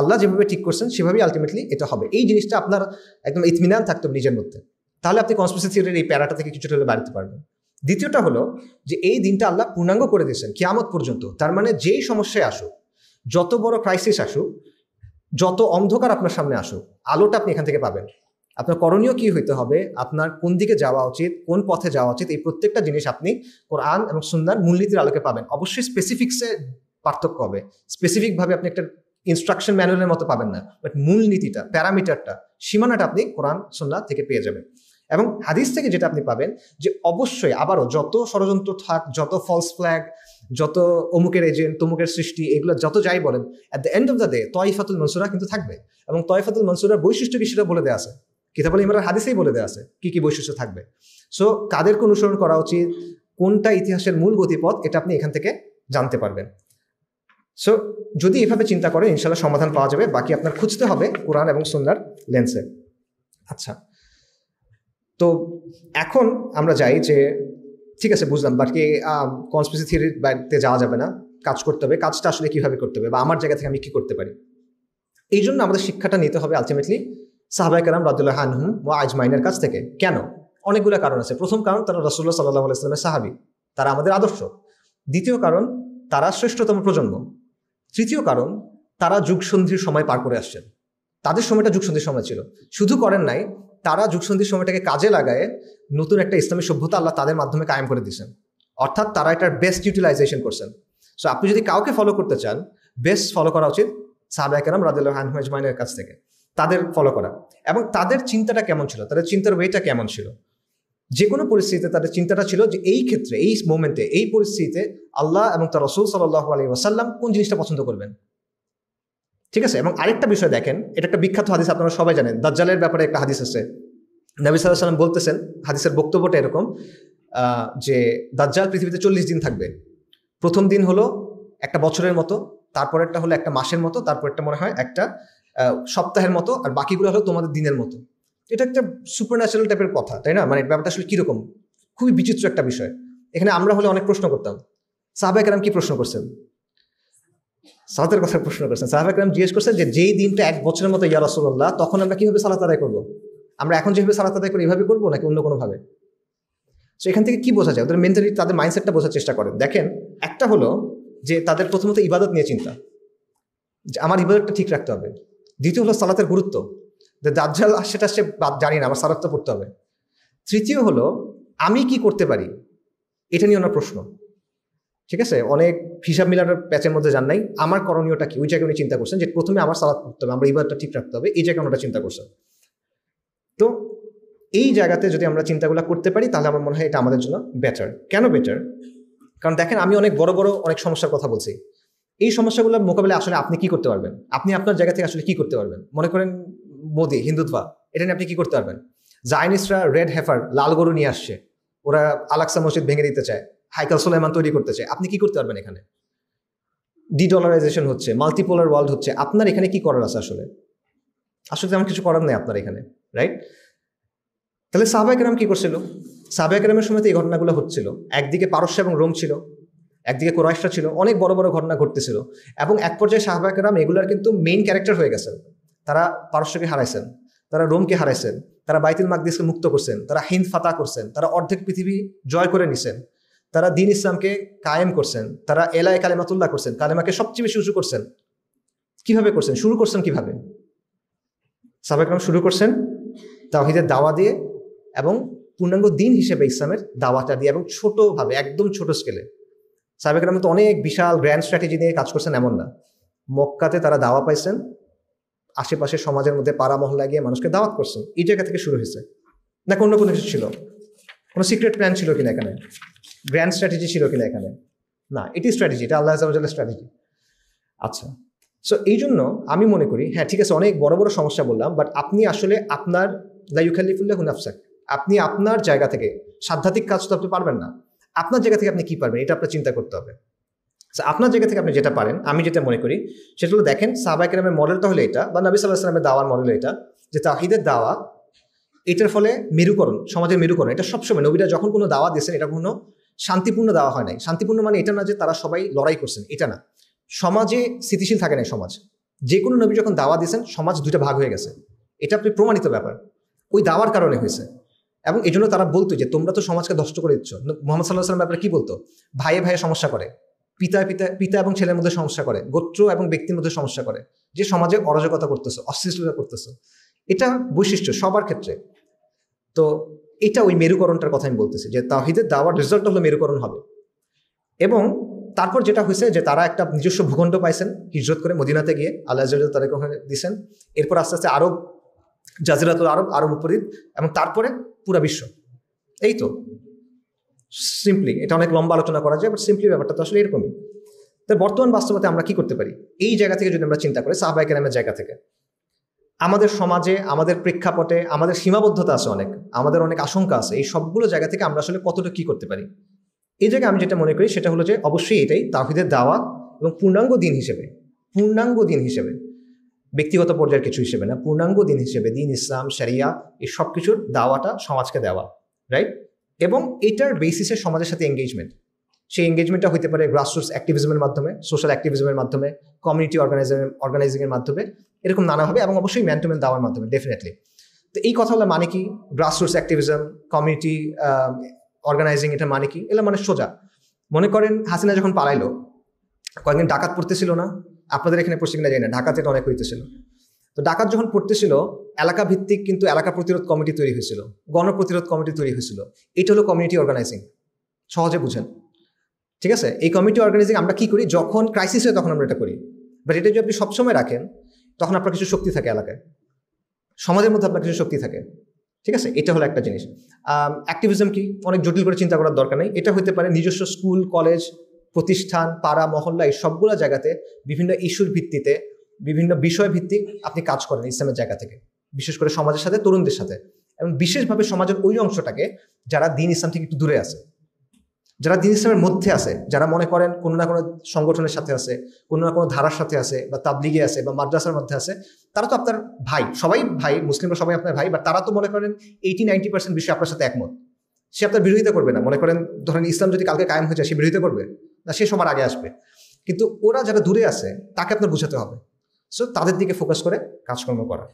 আল্লাহ যেভাবে ঠিক করছেন সেভাবেই আলটিমেটলি এটা হবে। এই জিনিসটা আপনার একদম ইতমিনান থাকতে হবে নিজের মধ্যে, তাহলে আপনি কনস্পিরেসি থিওরির এই প্যারাটা থেকে কিছুটা হলে বাড়তে পারবেন। দ্বিতীয়টা হলো যে এই দিনটা আল্লাহ পূর্ণাঙ্গ করে দিয়েছেন কিয়ামত পর্যন্ত। তার মানে যেই সমস্যায় আসুক, যত বড় ক্রাইসিস আসুক, যত অন্ধকার আপনার সামনে আসুক, আলোটা আপনি এখান থেকে পাবেন। আপনার করণীয় কি হইতে হবে, আপনার কোন দিকে যাওয়া উচিত, কোন পথে যাওয়া উচিত, এই প্রত্যেকটা জিনিস আপনি কোরআন এবং সুন্নাহর মূলনীতির আলোকে পাবেন। অবশ্যই স্পেসিফিক্সে পার্থক্য হবে, স্পেসিফিকভাবে আপনি একটা ইনস্ট্রাকশন ম্যানুয়ালের মতো পাবেন না, বাট মূলনীতিটা, প্যারামিটারটা, সীমানাটা আপনি কোরআন সুন্নাহ থেকে পেয়ে যাবেন। এবং হাদিস থেকে যেটা আপনি পাবেন যে অবশ্যই আবারও যত ষড়যন্ত্র থাক, যত ফলস ফ্ল্যাগ, যত অমুকের এজেন্ট, তমুকের সৃষ্টি, এগুলো যত যাই বলেন, at the end of the day তয়ফাতুল মানসুরা কিন্তু থাকবে। এবং তয়ফাতুল মানসুরার বৈশিষ্ট্য কি সেটা বলে দেওয়া আছে, কিতাবুল ইমারার হাদিসেই বলে দেওয়া আছে কি কি বৈশিষ্ট্য থাকবে। সো কাদেরকে অনুসরণ করা উচিত, কোনটা ইতিহাসের মূল গতিপথ, এটা আপনি এখান থেকে জানতে পারবেন। সো যদি এভাবে চিন্তা করেন, ইনশাল্লাহ সমাধান পাওয়া যাবে। বাকি আপনার খুঁজতে হবে কোরআন এবং সুন্নাহর লেন্সে। আচ্ছা, তো এখন আমরা যাই যে ঠিক আছে, বুঝলাম, বাকি কনস্পিরেসি থিওরির বাইরে যাওয়া যাবে না, কাজ করতে হবে। কাজটা আসলে কিভাবে করতে হবে, বা আমার জায়গা থেকে আমি কি করতে পারি? এই জন্য আমাদের শিক্ষাটা নিতে হবে আলটিমেটলি সাহাবায়ে কেরাম রাদিয়াল্লাহু আনহুম ওয়া আজমাইনের কাছ থেকে। কেন? অনেকগুলো কারণ আছে। প্রথম কারণ, তারা রাসূলুল্লাহ সাল্লাল্লাহু আলাইহি ওয়াসাল্লামের সাহাবী, তারা আমাদের আদর্শ। দ্বিতীয় কারণ, তারা শ্রেষ্ঠতম প্রজন্ম। তৃতীয় কারণ, তারা যুগসন্ধির সময় পার করে আসছেন, তাদের সময়টা যুগসন্ধির সময় ছিল। শুধু করেন নাই, তারা যুগসন্ধির সময়টাকে কাজে লাগায় নতুন একটা ইসলামী সভ্যতা আল্লাহ তাদের মাধ্যমে কায়েম করে দিয়েছেন। অর্থাৎ তারা এটার বেস্ট ইউটিলাইজেশন করছেন। সো আপনি যদি কাউকে ফলো করতে চান, বেস্ট ফলো করা উচিত সাহাবায়ে কেরাম রাদিয়াল্লাহু আনহুম আজমাইনের কাছ থেকে, তাদের ফলো করা। এবং তাদের চিন্তাটা কেমন ছিল, তাদের চিন্তার ওয়েটা কেমন ছিল, যে কোনো পরিস্থিতিতে তাদের চিন্তাটা ছিল যে এই ক্ষেত্রে, এই মোমেন্টে, এই পরিস্থিতিতে আল্লাহ এবং তার রাসূল সাল্লাল্লাহু আলাইহি ওয়াসাল্লাম কোন জিনিসটা পছন্দ করবেন। ঠিক আছে? এবং আরেকটা বিষয় দেখেন, এটা একটা বিখ্যাত হাদিস, আপনারা সবাই জানেন, দাজ্জালের ব্যাপারে একটা হাদিস আছে। নবী সাল্লাল্লাহু আলাইহি ওয়াসাল্লাম বলতেছেন, হাদিসের বক্তব্যটা এরকম যে দাজ্জাল পৃথিবীতে 40 দিন থাকবে। প্রথম দিন হলো একটা বছরের মতো, তারপরেরটা হলো একটা মাসের মতো, তারপরেরটা মনে হয় একটা সপ্তাহের মতো, আর বাকিগুলো হলো তোমাদের দিনের মতো। এটা একটা সুপার ন্যাচারাল টাইপের কথা, তাই না? মানে ব্যাপারটা আসলে কিরকম, খুবই বিচিত্র একটা বিষয়। এখানে আমরা হলে অনেক প্রশ্ন করতাম, সাহাবায়ে কেরাম কি প্রশ্ন করছেন? সালাতের কথা প্রশ্ন করছেন। সাহাবায়ে কেরাম জিজ্ঞেস করছেন যে যেই দিনটা এক বছরের মতো ইয়া রাসূলুল্লাহ, তখন আমরা কিভাবে সালাত আদায় করবো? আমরা এখন যেভাবে সালাত আদায় করি এভাবে করবো, নাকি অন্য কোনোভাবে? সো এখান থেকে কি বোঝা যায়, ওদের মেন্টালিটি, তাদের মাইন্ডসেটটা বোঝার চেষ্টা করেন। দেখেন, একটা হলো যে তাদের প্রথমত ইবাদত নিয়ে চিন্তা, যে আমার ইবাদতটা ঠিক রাখতে হবে। দ্বিতীয় হলো সালাতের গুরুত্ব, দাজ্জাল সেটা সে জানি না, আমার সালাত তো পড়তে হবে। তৃতীয় হলো আমি কি করতে পারি, এটা নিয়ে ওনার প্রশ্ন। ঠিক আছে, অনেক হিসাব মিলানোর প্যাচের মধ্যে যান নাই, আমার করণীয়টা কি ওই জায়গায় উনি চিন্তা করছেন যে প্রথমে আমার সালাত পড়তে হবে, আমরা ইবাদতটা ঠিক রাখতে হবে, এই জায়গায় ওনারা চিন্তা করছেন। তো এই জায়গাতে যদি আমরা চিন্তাগুলো করতে পারি তাহলে আমার মনে হয় এটা আমাদের জন্য বেটার। কেন বেটার? কারণ দেখেন, আমি অনেক বড় বড় অনেক সমস্যার কথা বলছি। এই সমস্যাগুলোর মোকাবেলায় আসলে আপনি কি করতে পারবেন? আপনি আপনার জায়গা থেকে আসলে কি করতে পারবেন? মনে করেন মোদি, হিন্দুত্বা, এটা নিয়ে আপনি কি করতে পারবেন? জায়নিস্টরা রেড হেফার, লাল গরু নিয়ে আসছে, ওরা আলাক্সা মসজিদ ভেঙে দিতে চায়, হাইকাল সুলাইমান তৈরি করতে চায়, আপনি কি করতে পারবেন? এখানে ডিডলারাইজেশন হচ্ছে, মাল্টিপোলার ওয়ার্ল্ড হচ্ছে, আপনার এখানে কি করার আছে? আসলে তেমন কিছু করার নেই আপনার এখানে, রাইট? তাহলে সাহাবায়ে কেরাম কি করছিল? সাহাবায়ে কেরামের সময় তো এই ঘটনাগুলো হচ্ছিল। একদিকে পারস্য এবং রোম ছিল, একদিকে কুরাইশরা ছিল, অনেক বড় বড় ঘটনা ঘটতেছিল, এবং এক পর্যায়ে সাহাবায়ে কেরাম এগুলার কিন্তু মেইন ক্যারেক্টার হয়ে গেছেন। তারা পারস্যকে হারাইছেন, তারা রোমকে হারাইছেন, তারা বাইতুল মাকদিসকে মুক্ত করছেন, তারা হিন্দ ফাতা করছেন, তারা অর্ধেক পৃথিবী জয় করে নিছেন, তারা দ্বীন ইসলামকে কায়েম করছেন, তারা এলায়ে কালেমাতুল্লাহ করছেন, কালেমাকে সবচেয়ে বেশি উঁচু করছেন। কিভাবে করছেন? শুরু করছেন কিভাবে? সাহাবায়ে কেরাম শুরু করছেন তাওহীদের দাওয়া দিয়ে, এবং পূর্ণাঙ্গ দিন হিসেবে ইসলামের দাওয়াটা দিয়ে, এবং ছোটভাবে, একদম ছোট স্কেলে। সাহাবায়ে কেরাম তো অনেক বিশাল গ্র্যান্ড স্ট্র্যাটেজি নিয়ে কাজ করছেন এমন না। মক্কাতে তারা দাওয়া পাইছেন, আশেপাশে সমাজের মধ্যে পাড়া মহল্লা গিয়ে মানুষকে দাওয়াত করছেন, এই জায়গা থেকে শুরু হয়েছে। না অন্য কোনো কিছু ছিল? কোনো সিক্রেট প্ল্যান ছিল কিনা এখানে? গ্র্যান্ড স্ট্র্যাটেজি ছিল কিনা এখানে? না, এটি স্ট্র্যাটেজি, এটা আল্লাহ আযজা ওয়া জাল্লার স্ট্র্যাটেজি। আচ্ছা, সো এই জন্য আমি মনে করি, হ্যাঁ ঠিক আছে, অনেক বড় বড় সমস্যা বললাম, বাট আপনি আসলে আপনার লা ইউকাল্লিফুল্লাহু নাফসাক, আপনি আপনার জায়গা থেকে সাধ্যাত্মিক কাজ তো আপনি পারবেন না। আপনার জায়গা থেকে আপনি কি পারবেন, এটা আপনার চিন্তা করতে হবে। আপনার জায়গা থেকে আপনি যেটা পারেন, আমি যেটা মনে করি সেটা হলো, দেখেন সাহাবায়ে কেরামের মডেলটা হলো এটা, বা নবী সাল্লাল্লাহু আলাইহি ওয়াসাল্লামের দাওয়ার মডেল এটা, যে তাওহীদের দাওয়া, এটার ফলে মেরুকরণ, সমাজের মেরুকরণ। এটা সবসময় নবীরা যখন কোনো দাওয়া দিয়েছেন, এটা কোনো শান্তিপূর্ণ দাওয়া হয় নাই। শান্তিপূর্ণ মানে এটা না যে তারা সবাই লড়াই করছেন, এটা না। সমাজে স্থিতিশীল থাকে না সমাজ। যে কোনো নবী যখন দাওয়া দিয়েছেন, সমাজ দুইটা ভাগ হয়ে গেছে, এটা আপনি প্রমাণিত ব্যাপার, ওই দাওয়ার কারণে হয়েছে। এবং এই জন্য তারা বলতো যে তোমরা তো সমাজকে নষ্ট করে দিচ্ছ। মুহাম্মদ সাল্লাল্লাহু আলাইহি ওয়াসাল্লাম ব্যাপারে কি বলতো? ভাইয়ে ভাইয়ে সমস্যা করে, পিতা এবং ছেলের মধ্যে সমস্যা করে, গোত্র এবং ব্যক্তির মধ্যে সমস্যা করে, যে সমাজে অরাজকতা করতেছো, অশ্লীলতা করতেছো। এটা বৈশিষ্ট্য সবার ক্ষেত্রে। তো এটা ওই মেরুকরণটার কথা আমি বলতেছি, যে তাওহীদের দাওয়ার রেজাল্ট হলো মেরুকরণ হবে। এবং তারপর যেটা হয়েছে যে তারা একটা নিজস্ব ভূখণ্ড পাইছেন হিজরত করে মদিনাতে গিয়ে, আল্লাহ আযজা ওয়া জাল্লা তাদেরকে ওখানে দিয়েছেন। এরপর আস্তে আস্তে আরব, জাজিরাতুল আরব, আরব উপদ্বীপ, এবং তারপরে পুরা বিশ্ব। এই তো সিম্পলি, এটা অনেক লম্বা আলোচনা করা যায়, বাট সিম্পলি ব্যাপারটা তো আসলে এরকমই। তো বর্তমান বাস্তবতা আমরা কি করতে পারি? এই জায়গা থেকে যদি আমরা চিন্তা করি, সাহাবায়ে কেরামের জায়গা থেকে, আমাদের সমাজে, আমাদের প্রেক্ষাপটে আমাদের সীমাবদ্ধতা আছে অনেক, আমাদের অনেক আশঙ্কা আছে, এই সবগুলো জায়গা থেকে আমরা আসলে কতটা কি করতে পারি? এই জায়গায় আমি যেটা মনে করি সেটা হলো যে অবশ্যই এটাই তাওহীদের দাওয়া, এবং পূর্ণাঙ্গ দিন হিসেবে, ব্যক্তিগত পর্যায়ের কিছু হিসেবে না, পূর্ণাঙ্গ দিন হিসেবে, দিন ইসলাম, শরিয়া, এই সব কিছুর দাওয়াটা সমাজকে দেওয়া, রাইট? এবং এটার বেসিসে সমাজের সাথে এঙ্গেজমেন্ট। সেই এঙ্গেজমেন্টটা হতে পারে গ্রাসরুটস অ্যাক্টিভিজমের মাধ্যমে, সোশ্যাল অ্যাক্টিভিজমের মাধ্যমে, কমিউনিটি অর্গানাইজিংয়ের মাধ্যমে, এরকম নানাভাবে, এবং অবশ্যই ম্যান টু ম্যান দাওয়ার মাধ্যমে, ডেফিনেটলি। তো এই কথা হলো মানে কি? গ্রাসরুটস অ্যাক্টিভিজম, কমিউনিটি অর্গানাইজিং, এটা মানে কি? এগুলো মানে সোজা মনে করেন হাসিনা যখন পালাইলো, কয়েকদিন ডাকাত পড়তেছিল না? আপনাদের এখানে পড়ছে কিনা জানি না, ঢাকাতে এটা অনেক হইতেছিল। তো ডাকাত যখন পড়তেছিল, এলাকা ভিত্তিক কিন্তু এলাকা প্রতিরোধ কমিটি তৈরি হয়েছিল, গণপ্রতিরোধ কমিটি তৈরি হয়েছিল। এটা হলো কমিউনিটি অর্গানাইজিং, সহজে বুঝেন, ঠিক আছে? এই কমিউনিটি অর্গানাইজিং আমরা কি করি? যখন ক্রাইসিস হয় তখন আমরা এটা করি, বাট এটা যদি আপনি সবসময় রাখেন, তখন আপনার কিছু শক্তি থাকে এলাকায়, সমাজের মধ্যে আপনার কিছু শক্তি থাকে, ঠিক আছে? এটা হলো একটা জিনিস। অ্যাক্টিভিজম কি? অনেক জটিল করে চিন্তা করার দরকার নেই। এটা হতে পারে নিজস্ব স্কুল, কলেজ, প্রতিষ্ঠান, পাড়া, মহল্লা, এই সবগুলো জায়গাতে বিভিন্ন ইস্যুর ভিত্তিতে, বিভিন্ন বিষয় ভিত্তিক আপনি কাজ করেন ইসলামের জায়গা থেকে, বিশেষ করে সমাজের সাথে, তরুণদের সাথে, এবং বিশেষভাবে সমাজের ওই অংশটাকে যারা দিন ইসলাম থেকে একটু দূরে আছে, যারা দিন ইসলামের মধ্যে আছে, যারা মনে করেন কোনো না কোনো সংগঠনের সাথে আছে, কোনো না কোনো ধারার সাথে আছে, বা তাবলিগে আছে, বা মাদ্রাসার মধ্যে আছে, তারা তো আপনার ভাই, সবাই ভাই, মুসলিমরা সবাই আপনার ভাই, বাট তারা তো মনে করেন 80-90% বিষয়ে আপনার সাথে একমত। সে আপনার বিরোধিতা করবে না। মনে করেন ধরেন ইসলাম যদি কালকে কায়েম হয়ে যায়, সে বিরোধিতা করবে না, সে সবার আগে আসবে। কিন্তু ওরা যারা দূরে আছে তাকে আপনার বোঝাতে হবে। সো তাদের দিকে ফোকাস করে কাজকর্ম করা।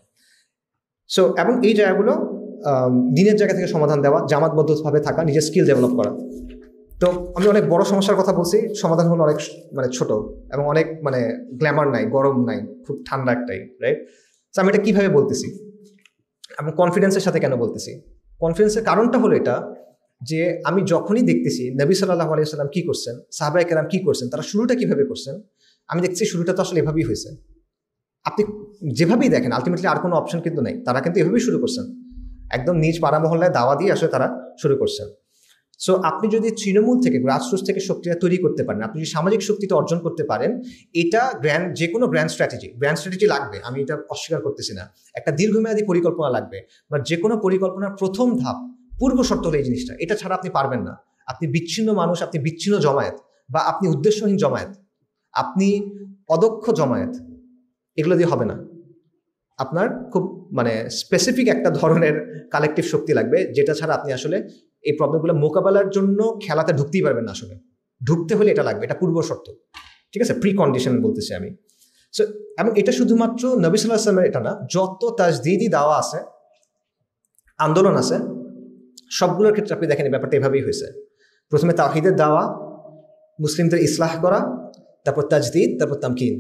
সো এবং এই জায়গাগুলো দিনের জায়গা থেকে সমাধান দেওয়া, জামাতবদ্ধভাবে থাকা, নিজের স্কিল ডেভেলপ করা। তো আমি অনেক বড় সমস্যার কথা বলছি, সমাধান হলো অনেক মানে ছোট, এবং অনেক মানে গ্ল্যামার নাই, গরম নাই, খুব ঠান্ডা একটাই, রাইট? তো আমি এটা কিভাবে বলতেছি? এবং কনফিডেন্সের সাথে কেন বলতেছি, কনফিডেন্সের কারণটা হলো এটা যে আমি যখনই দেখতেছি নবী সাল্লাল্লাহু আলাইহি ওয়াসাল্লাম কি করছেন, সাহাবায়ে কেরাম কি করছেন, তারা শুরুটা কিভাবে করছেন, আমি দেখছি শুরুটা তো আসলে এভাবেই হয়েছে। আপনি যেভাবেই দেখেন আলটিমেটলি আর কোনো অপশন কিন্তু নেই, তারা কিন্তু এভাবেই শুরু করছেন, একদম নিজ পাড়া মহল্লায় দাওয়া দিয়ে আসলে তারা শুরু করছেন। সো আপনি যদি তৃণমূল থেকে গ্রাসরুটস থেকে শক্তিটা তৈরি করতে পারেন, আপনি যদি সামাজিক শক্তিটা অর্জন করতে পারেন, এটা যে কোনো গ্র্যান্ড স্ট্র্যাটেজি লাগবে, আমি এটা অস্বীকার করতেছি না, একটা দীর্ঘমেয়াদী পরিকল্পনা লাগবে, বা যে কোনো পরিকল্পনার প্রথম ধাপ পূর্ব শর্ত হলো এই জিনিসটা, এটা ছাড়া আপনি পারবেন না। আপনি বিচ্ছিন্ন মানুষ, আপনি বিচ্ছিন্ন জমায়েত, বা আপনি উদ্দেশ্যহীন জমায়েত, আপনি অদক্ষ জমায়েত, এগুলো দিয়ে হবে না। আপনার খুব মানে স্পেসিফিক একটা ধরনের কালেকটিভ শক্তি লাগবে, যেটা ছাড়া আপনি আসলে এই প্রবলেমগুলো মোকাবেলার জন্য খেলাতে ঢুকতেই পারবেন না। আসলে ঢুকতে হলে এটা লাগবে, এটা পূর্ব শর্ত, ঠিক আছে, প্রি কন্ডিশন বলতেছি আমি। সো এবং এটা শুধুমাত্র নবী সাল্লাল্লাহু আলাইহি ওয়াসাল্লামের এটা না, যত তাজদীদি দাওয়া আছে, আন্দোলন আছে, সবগুলোর ক্ষেত্রে আপনি দেখেন এই ব্যাপারটা এভাবেই হয়েছে। প্রথমে তাওহীদের দাওয়া, মুসলিমদের ইসলাহ করা, তারপর তাজদীদ, তারপর তামকিন।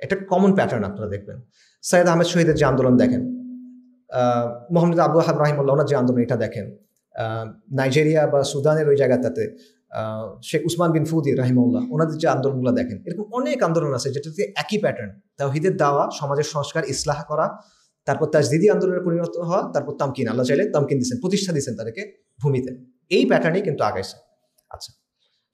এটা কমন প্যাটার্ন আপনারা দেখবেন। সৈয়দ আহমেদ শহীদের যে আন্দোলন দেখেন, মোহাম্মদ আবু ওয়াহাব রাহিমাহুল্লাহ ওনার যে আন্দোলন এটা দেখেন, নাইজেরিয়া বা সুদানের ওই জায়গাটাতে শেখ উসমান বিন ফুদি রাহিমাহুল্লাহ ওনাদের যে আন্দোলনগুলো দেখেন, এরকম অনেক আন্দোলন আছে যেটাতে একই প্যাটার্ন, তাওহীদের দাওয়া, সমাজের সংস্কার, ইসলাহ করা, তারপর তাজদীদি আন্দোলনে পরিণত হওয়া, তারপর তামকিন, আল্লাহ চাইলে তামকিন দিচ্ছেন, প্রতিষ্ঠা দিচ্ছেন তাদেরকে ভূমিতে। এই প্যাটার্নেই কিন্তু আগাইছে। আচ্ছা,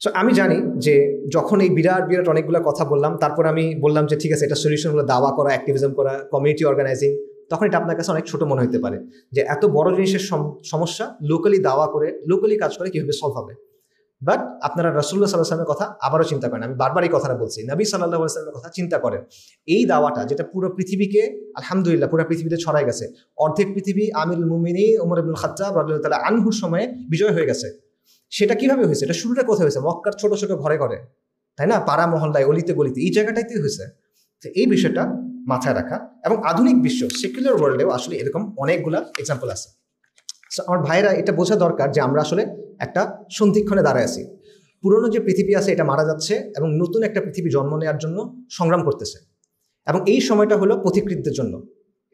সো আমি জানি যে যখন এই বিরাট বিরাট অনেকগুলো কথা বললাম, তারপর আমি বললাম যে ঠিক আছে, এটা সলিউশন হলো দাওয়া করা, অ্যাক্টিভিজম করা, কমিউনিটি অর্গানাইজিং, তখন এটা আপনার কাছে অনেক ছোট মনে হতে পারে যে এত বড় জিনিসের সমস্যা লোকালি দাওয়া করে, লোকালি কাজ করে কিভাবে সলভ হবে। বাট আপনারা রাসূলুল্লাহ সাল্লাল্লাহু আলাইহি ওয়াসাল্লামের কথা আবারও চিন্তা করেন, আমি বারবার এই কথাটা বলছি, নবী সাল্লাল্লাহু আলাইহি ওয়াসাল্লামের কথা চিন্তা করেন। এই দাওয়াটা যেটা পুরো পৃথিবীকে, আলহামদুলিল্লাহ, পুরো পৃথিবীতে ছড়াই গেছে, অর্ধেক পৃথিবী আমিরুল মুমিনিন ওমর ইবনুল খাত্তাব রাদিয়াল্লাহু তাআলা আনহুর সময়ে বিজয় হয়ে গেছে। সেটা কিভাবে হয়েছে? এটা শুরুটা কোথায় হয়েছে? মক্কার ছোট ছোট ঘরে ঘরে, তাই না, পাড়া মহল্লায়, অলিতে গলিতে, এই জায়গাটাইতেই হয়েছে। তো এই বিষয়টা মাথায় রাখা, এবং আধুনিক বিশ্ব, সেকুলার ওয়ার্ল্ডেও আসলে এরকম অনেকগুলা এক্সাম্পল আছে। আমার ভাইরা এটা বোঝা দরকার যে আমরা আসলে একটা সন্ধিক্ষণে দাঁড়ায় আছি। পুরনো যে পৃথিবী আছে এটা মারা যাচ্ছে, এবং নতুন একটা পৃথিবী জন্ম নেওয়ার জন্য সংগ্রাম করতেছে। এবং এই সময়টা হলো পথিকৃতদের জন্য,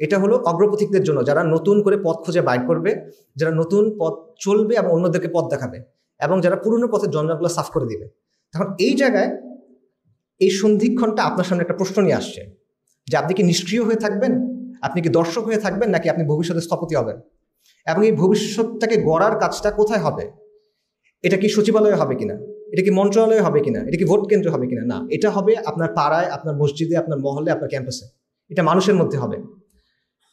এটা হলো অগ্রপথিকদের জন্য, যারা নতুন করে পথ খুঁজে বাইর করবে, যারা নতুন পথ চলবে এবং অন্যদেরকে পথ দেখাবে, এবং যারা পুরনো পথের জঞ্জালগুলো সাফ করে দিবে। তখন এই জায়গায় এই সন্ধিক্ষণটা আপনার সামনে একটা প্রশ্ন নিয়ে আসছে যে আপনি কি নিষ্ক্রিয় হয়ে থাকবেন, আপনি কি দর্শক হয়ে থাকবেন, নাকি আপনি ভবিষ্যতে স্থপতি হবেন? এবং এই ভবিষ্যৎটাকে গড়ার কাজটা কোথায় হবে? এটা কি সচিবালয়ে হবে কিনা, এটা কি মন্ত্রণালয়ে হবে কিনা, এটা কি ভোট কেন্দ্র হবে কিনা? না, এটা হবে আপনার পাড়ায়, আপনার মসজিদে, আপনার মহল্লে, আপনার ক্যাম্পাসে, এটা মানুষের মধ্যে হবে।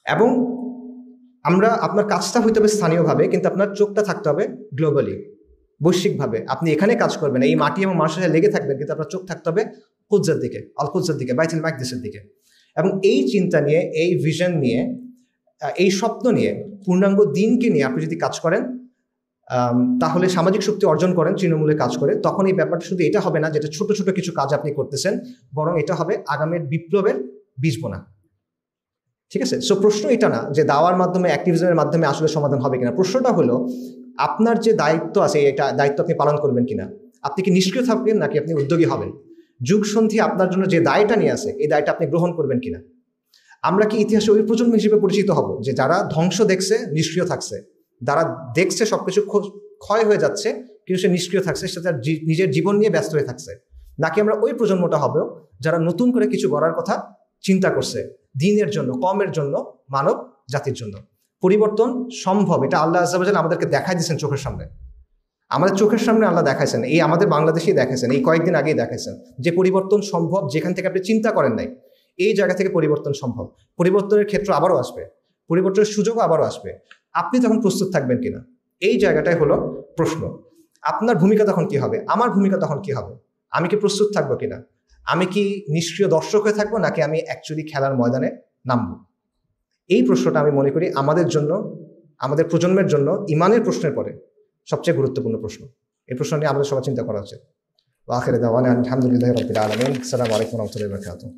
এবং আপনার কাজটা হইতে হবে স্থানীয়ভাবে, কিন্তু আপনার চোখটা থাকতে হবে গ্লোবালি, বৈশ্বিকভাবে। আপনি এখানে কাজ করবেন, এই মাটি এবং মানুষের সাথে লেগে থাকবেন, কিন্তু আপনার চোখ থাকতে হবে কুদসের দিকে, আল কুদসের দিকে, বাইতুল মাকদিসের দিকে। এবং এই চিন্তা নিয়ে, এই ভিশন নিয়ে, এই স্বপ্ন নিয়ে, পূর্ণাঙ্গ দিনকে নিয়ে আপনি যদি কাজ করেন, তাহলে সামাজিক শক্তি অর্জন করেন তৃণমূলে কাজ করে, তখন এই ব্যাপারটা শুধু এটা হবে না যেটা ছোট ছোট কিছু কাজ আপনি করতেছেন, বরং এটা হবে আগামীর বিপ্লবের বীজ বোনা। ঠিক আছে? সো প্রশ্ন এটা না যে দাওয়ার মাধ্যমে, অ্যাক্টিভিজমের মাধ্যমে আসলে সমাধান হবে কিনা। প্রশ্নটা হলো আপনার যে দায়িত্ব আছে, এটা দায়িত্ব আপনি পালন করবেন কিনা। আপনি কি নিষ্ক্রিয় থাকবেন, নাকি আপনি উদ্যোগী হবেন? যুগ সন্ধি আপনার জন্য যে দায়টা নিয়ে আসে, এই দায়টা আপনি গ্রহণ করবেন কিনা। আমরা কি ইতিহাসে ওই প্রজন্ম হিসেবে পরিচিত হব যে যারা ধ্বংস দেখছে, নিষ্ক্রিয় থাকছে, যারা দেখছে সবকিছু ক্ষয় হয়ে যাচ্ছে কিন্তু সে নিষ্ক্রিয় থাকছে, সে তার নিজের জীবন নিয়ে ব্যস্ত হয়ে থাকছে? নাকি আমরা ওই প্রজন্মটা হব যারা নতুন করে কিছু গড়ার কথা চিন্তা করছে, দিনের জন্য, কমের জন্য, মানব জাতির জন্য? পরিবর্তন সম্ভব, এটা আল্লাহ আযজা ওয়া জাল্লা আমাদেরকে দেখাই দিয়েছেন চোখের সামনে। আমাদের চোখের সামনে আল্লাহ দেখাইছেন, এই আমাদের বাংলাদেশেই দেখাইছেন, এই কয়েকদিন আগেই দেখাইছেন যে পরিবর্তন সম্ভব। যেখান থেকে আপনি চিন্তা করেন নাই, এই জায়গা থেকে পরিবর্তন সম্ভব। পরিবর্তনের ক্ষেত্র আবারও আসবে, পরিবর্তনের সুযোগও আবারও আসবে। আপনি তখন প্রস্তুত থাকবেন কিনা, এই জায়গাটাই হলো প্রশ্ন। আপনার ভূমিকা তখন কি হবে, আমার ভূমিকা তখন কি হবে? আমি কি প্রস্তুত থাকবো কিনা? আমি কি নিষ্ক্রিয় দর্শক হয়ে থাকবো, নাকি আমি অ্যাকচুয়ালি খেলার ময়দানে নামবো? এই প্রশ্নটা আমি মনে করি আমাদের জন্য, আমাদের প্রজন্মের জন্য ইমানের প্রশ্নের পরে সবচেয়ে গুরুত্বপূর্ণ প্রশ্ন। এই প্রশ্ন নিয়ে আমাদের সবার চিন্তা করা উচিত। ওয়া আখিরু দাওয়ানা আলহামদুলিল্লাহি রাব্বিল আলামিন। আসসালামু আলাইকুম ওয়া রাহমাতুল্লাহি ওয়া বারাকাতুহু।